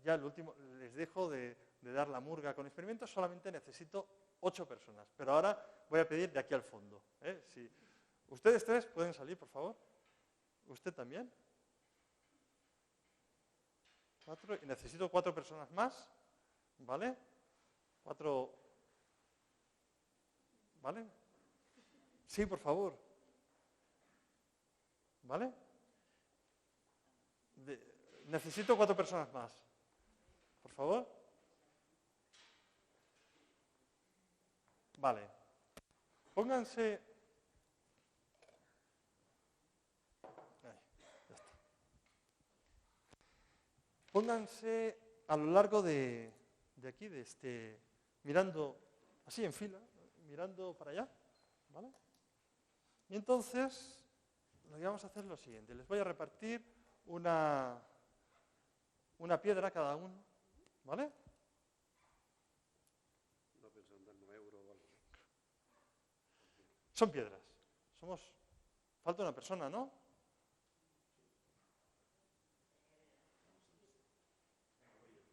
ya el último, les dejo de dar la murga con experimentos, solamente necesito 8 personas. Pero ahora voy a pedir de aquí al fondo. Si ustedes 3 pueden salir, por favor. ¿Usted también? 4, y necesito 4 personas más. ¿Vale? 4. ¿Vale? Sí, por favor. ¿Vale? Necesito 4 personas más. Por favor. Vale. Pónganse... Ahí, ya está. Pónganse a lo largo de aquí, mirando así en fila, mirando para allá. ¿Vale? Y entonces, lo que vamos a hacer es lo siguiente. Les voy a repartir una piedra a cada uno, ¿vale? No pensando en 9 euros o algo. Son piedras. Falta una persona, ¿no?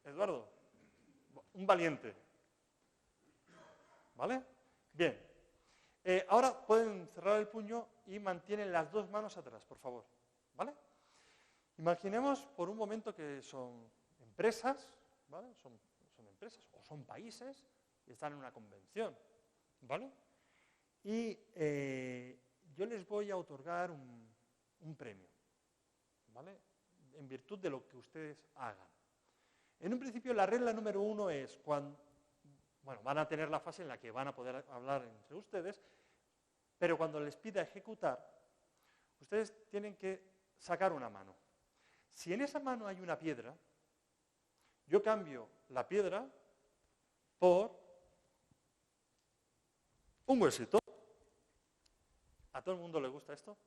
Eduardo, un valiente. ¿Vale? Bien. Ahora pueden cerrar el puño y mantienen las dos manos atrás, por favor. ¿Vale? Imaginemos por un momento que son empresas, ¿vale? Son empresas o son países y están en una convención, ¿vale? Y yo les voy a otorgar un premio, ¿vale? En virtud de lo que ustedes hagan. En un principio, la regla número 1 es cuando, van a tener la fase en la que van a poder hablar entre ustedes, pero cuando les pida ejecutar, ustedes tienen que sacar una mano. Si en esa mano hay una piedra, yo cambio la piedra por un huesito. ¿A todo el mundo le gusta esto?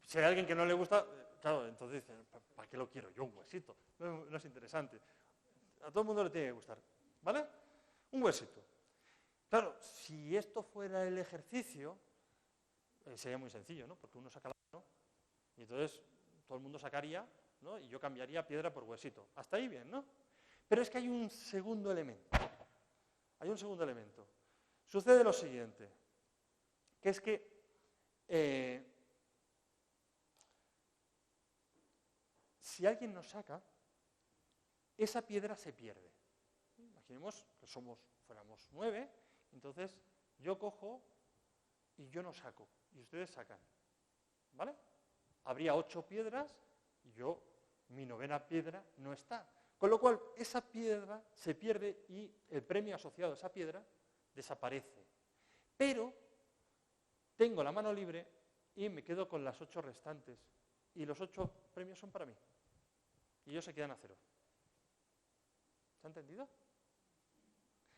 Si hay alguien que no le gusta, claro, entonces dicen, ¿para qué lo quiero yo, un huesito? No es interesante. A todo el mundo le tiene que gustar, ¿vale? Un huesito. Claro, si esto fuera el ejercicio, sería muy sencillo, ¿no? Porque uno saca la mano y entonces todo el mundo sacaría, ¿no? Y yo cambiaría piedra por huesito. Hasta ahí bien, ¿no? Pero es que hay un segundo elemento. Hay un segundo elemento. Sucede lo siguiente, que es que si alguien nos saca, esa piedra se pierde. Imaginemos que fuéramos 9, entonces yo cojo y yo no saco, y ustedes sacan, ¿vale? Habría 8 piedras y mi 9ª piedra no está. Con lo cual, esa piedra se pierde y el premio asociado a esa piedra desaparece. Pero tengo la mano libre y me quedo con las 8 restantes. Y los 8 premios son para mí. Y ellos se quedan a 0. ¿Se ha entendido?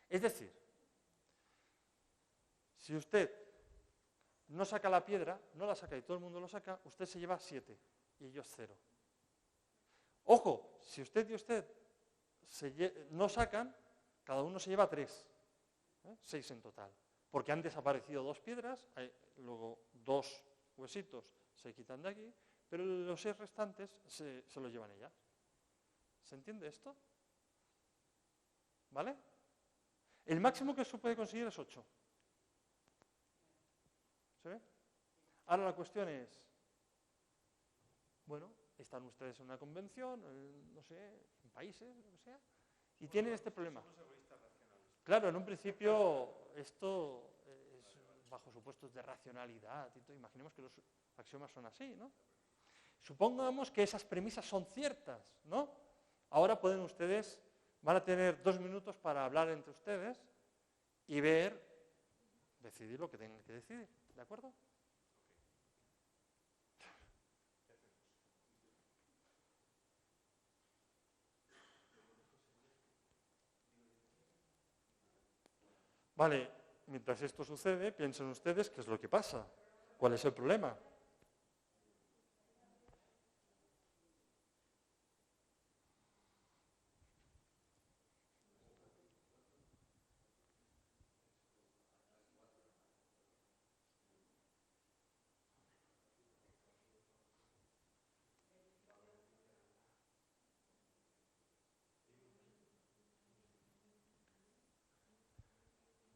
Es decir, si usted no saca la piedra, no la saca y todo el mundo lo saca, usted se lleva 7 y ellos 0. Ojo, si usted y usted no sacan, cada uno se lleva 3, 6 en total, porque han desaparecido 2 piedras, luego 2 huesitos se quitan de aquí, pero los 6 restantes se los llevan ellas. ¿Se entiende esto? ¿Vale? El máximo que se puede conseguir es 8. ¿Se ve? Ahora la cuestión es, están ustedes en una convención, no sé, en países, lo que sea, y tienen este problema. Claro, en un principio esto es bajo supuestos de racionalidad. Imaginemos que los axiomas son así, ¿no? Supongamos que esas premisas son ciertas, ¿no? Ahora van a tener 2 minutos para hablar entre ustedes y decidir lo que tengan que decidir, ¿de acuerdo? Vale, mientras esto sucede, piensen ustedes qué es lo que pasa, cuál es el problema.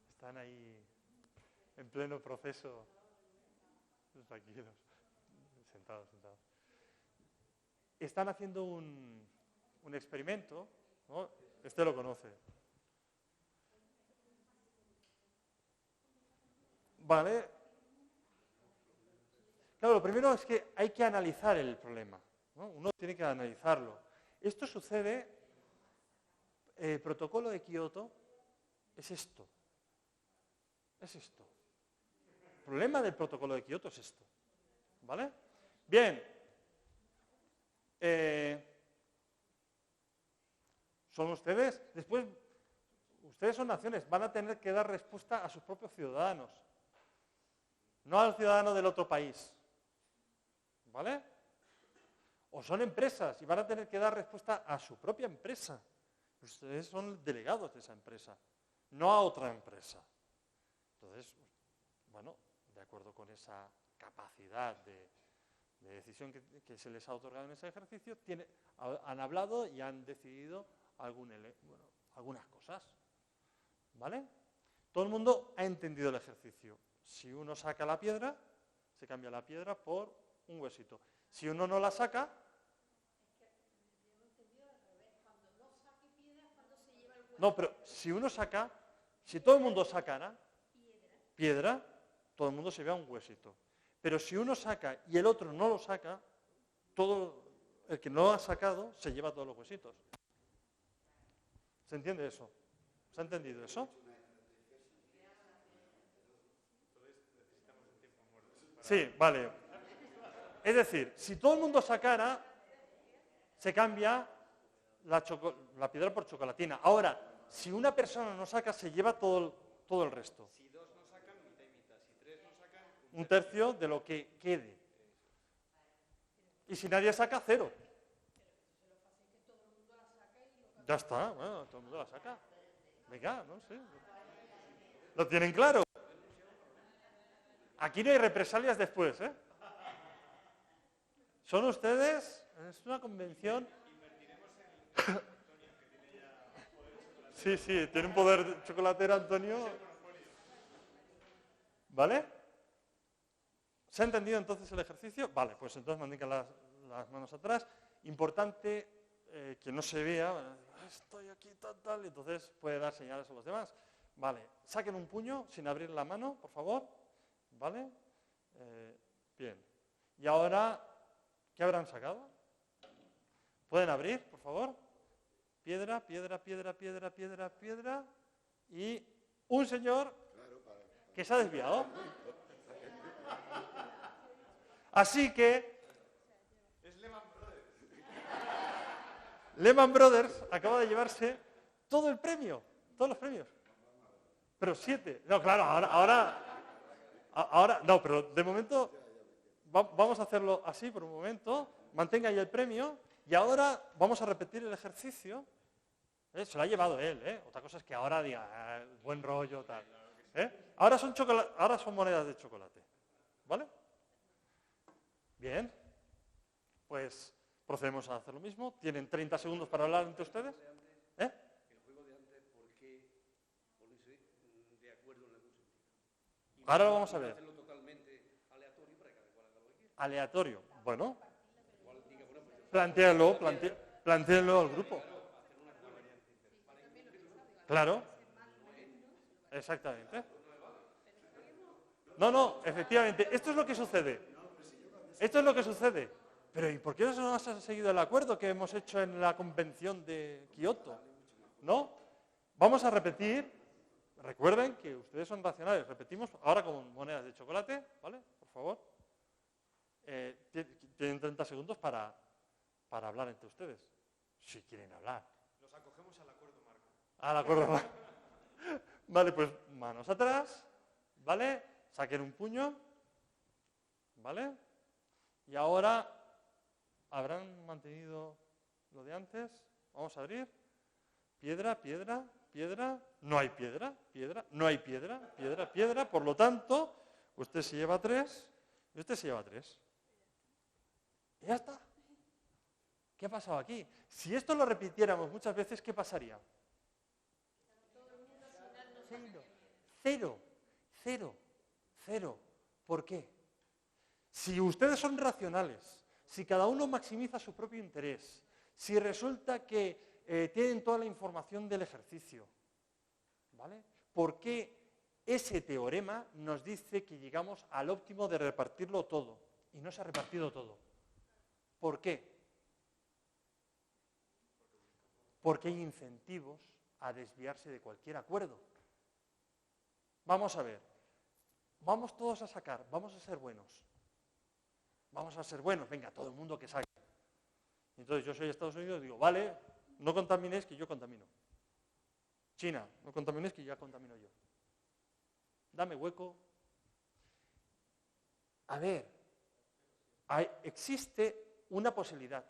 Están ahí en pleno proceso, tranquilos, sentados. Están haciendo un experimento, ¿no? Este lo conoce. Vale. Claro, lo primero es que hay que analizar el problema, ¿no? Uno tiene que analizarlo. Esto sucede, el protocolo de Kioto es esto. Es esto. El problema del protocolo de Kioto es esto. ¿Vale? Bien. Son ustedes, después, ustedes son naciones, van a tener que dar respuesta a sus propios ciudadanos, no al ciudadano del otro país. ¿Vale? O son empresas y van a tener que dar respuesta a su propia empresa. Ustedes son delegados de esa empresa, no a otra empresa. Entonces, de acuerdo con esa capacidad de decisión que se les ha otorgado en ese ejercicio, han hablado y han decidido algunas cosas. ¿Vale? Todo el mundo ha entendido el ejercicio. Si uno saca la piedra, se cambia la piedra por un huesito. Si uno no la saca... No, pero si uno saca, si todo el mundo sacara piedra, todo el mundo se lleva un huesito. Pero si uno saca y el otro no lo saca, el que no lo ha sacado se lleva todos los huesitos. ¿Se entiende eso? ¿Se ha entendido eso? Sí, vale. Es decir, si todo el mundo sacara, se cambia la piedra por chocolatina. Ahora, si una persona no saca, se lleva todo el resto. Si dos no sacan, mitad y mitad. Si tres no sacan, un tercio de lo que quede. Y si nadie saca, cero. Ya está, bueno, todo el mundo la saca. Venga, no sé. ¿Lo tienen claro? Aquí no hay represalias después, ¿eh? Son ustedes, es una convención. Sí, sí, tiene un poder chocolatero, Antonio. ¿Vale? ¿Se ha entendido entonces el ejercicio? Vale, pues entonces mantengan las manos atrás. Importante que no se vea, estoy aquí, tal, entonces puede dar señales a los demás. Vale, saquen un puño sin abrir la mano, por favor. ¿Vale? Bien. Y ahora, ¿qué habrán sacado? ¿Pueden abrir, por favor? Piedra, piedra, piedra, piedra, piedra, piedra. Y un señor que se ha desviado. Así que es Lehman Brothers. Lehman Brothers acaba de llevarse todo el premio, todos los premios. Pero 7. No, claro, ahora, no, pero de momento vamos a hacerlo así por un momento. Mantenga ahí el premio y ahora vamos a repetir el ejercicio. Se lo ha llevado él, ¿eh? Otra cosa es que ahora diga, buen rollo, tal. Ahora son monedas de chocolate. ¿Vale? Bien. Pues procedemos a hacer lo mismo. Tienen 30 segundos para hablar entre ustedes. El juego de antes, ¿por qué ponerse de acuerdo en algún sentido? Ahora lo vamos a ver. Hacerlo totalmente aleatorio para que cada cual haga lo que quiera. Aleatorio. Bueno, Igual diga, bueno, pues plantéenlo al grupo. Claro. Exactamente. No, efectivamente. Esto es lo que sucede. Esto es lo que sucede. Pero ¿y por qué no has seguido el acuerdo que hemos hecho en la convención de Kioto? ¿No? Vamos a repetir. Recuerden que ustedes son racionales. Repetimos ahora con monedas de chocolate, ¿vale? Por favor. Tienen 30 segundos para hablar entre ustedes. Si quieren hablar. Nos acogemos al acuerdo marco. Al acuerdo marco. Vale, pues manos atrás. ¿Vale? Saquen un puño. ¿Vale? Y ahora, ¿habrán mantenido lo de antes? Vamos a abrir. Piedra, piedra, piedra. No hay piedra, piedra. No hay piedra, piedra, piedra. Por lo tanto, usted se lleva 3 y usted se lleva 3. Y ya está. ¿Qué ha pasado aquí? Si esto lo repitiéramos muchas veces, ¿qué pasaría? Cero. ¿Por qué? Si ustedes son racionales, si cada uno maximiza su propio interés, si resulta que tienen toda la información del ejercicio, ¿vale? ¿Por qué ese teorema nos dice que llegamos al óptimo de repartirlo todo y no se ha repartido todo? ¿Por qué? Porque hay incentivos a desviarse de cualquier acuerdo. Vamos a ver, vamos todos a sacar, vamos a ser buenos. Vamos a ser buenos, venga, todo el mundo que saque. Entonces yo soy Estados Unidos y digo, vale, no contaminéis que yo contamino. China, no contaminéis que ya contamino yo. Dame hueco. A ver, existe una posibilidad,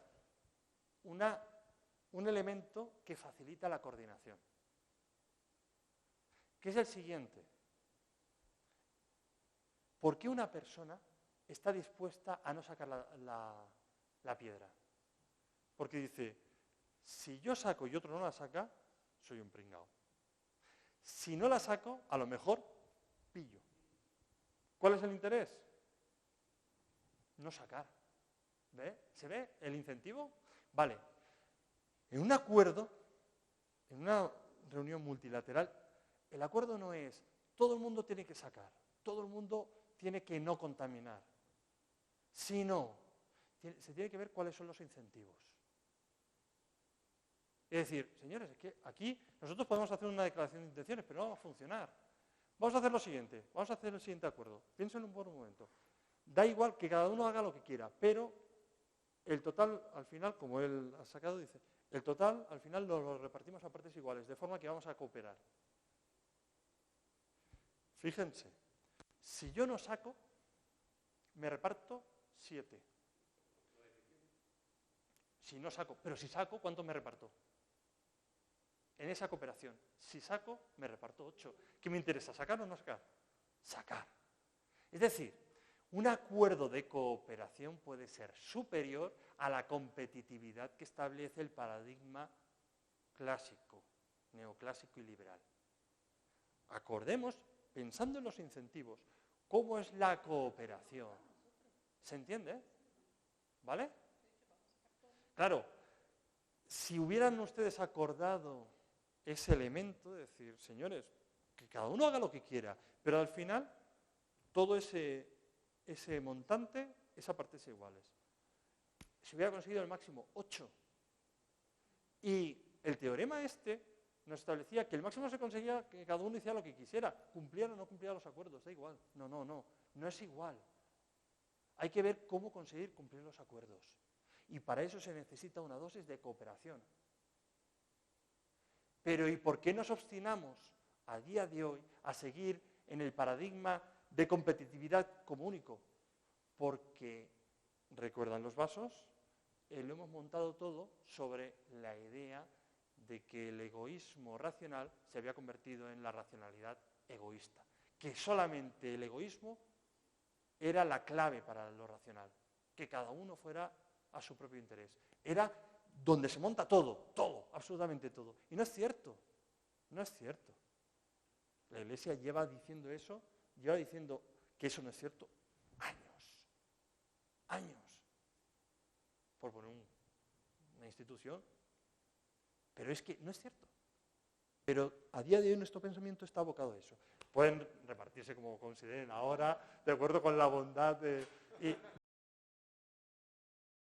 un elemento que facilita la coordinación, que es el siguiente. ¿Por qué una persona está dispuesta a no sacar la piedra? Porque dice, si yo saco y otro no la saca, soy un pringao. Si no la saco, a lo mejor pillo. ¿Cuál es el interés? No sacar. ¿Ve? ¿Se ve el incentivo? Vale. En un acuerdo, en una reunión multilateral, el acuerdo no es todo el mundo tiene que sacar, todo el mundo tiene que no contaminar, sino se tiene que ver cuáles son los incentivos. Es decir, señores, es que aquí nosotros podemos hacer una declaración de intenciones, pero no va a funcionar. Vamos a hacer lo siguiente, vamos a hacer el siguiente acuerdo. Piénsenlo por un momento. Da igual que cada uno haga lo que quiera, pero el total, al final, como él ha sacado, dice, el total, al final, lo repartimos a partes iguales, de forma que vamos a cooperar. Fíjense, si yo no saco, me reparto 7. Si no saco, pero si saco, ¿cuánto me reparto? En esa cooperación, si saco, me reparto 8. ¿Qué me interesa, sacar o no sacar? Sacar. Es decir, un acuerdo de cooperación puede ser superior a la competitividad que establece el paradigma clásico, neoclásico y liberal. Acordemos, pensando en los incentivos, cómo es la cooperación. ¿Se entiende? ¿Vale? Claro, si hubieran ustedes acordado ese elemento, de decir, señores, que cada uno haga lo que quiera, pero al final todo ese montante, esa parte es iguales. Se hubiera conseguido el máximo 8. Y el teorema este nos establecía que el máximo se conseguía que cada uno hiciera lo que quisiera, cumpliera o no cumpliera los acuerdos, da igual. No es igual. Hay que ver cómo conseguir cumplir los acuerdos. Y para eso se necesita una dosis de cooperación. Pero ¿y por qué nos obstinamos a día de hoy a seguir en el paradigma de competitividad como único? Porque, ¿recuerdan los vasos? Lo hemos montado todo sobre la idea de que el egoísmo racional se había convertido en la racionalidad egoísta. Que solamente el egoísmo era la clave para lo racional. Que cada uno fuera a su propio interés. Era donde se monta todo, absolutamente todo. Y no es cierto, no es cierto. La Iglesia lleva diciendo eso, lleva diciendo que eso no es cierto años, por poner una institución. Pero es que no es cierto. Pero a día de hoy nuestro pensamiento está abocado a eso. Pueden repartirse como consideren ahora, de acuerdo con la bondad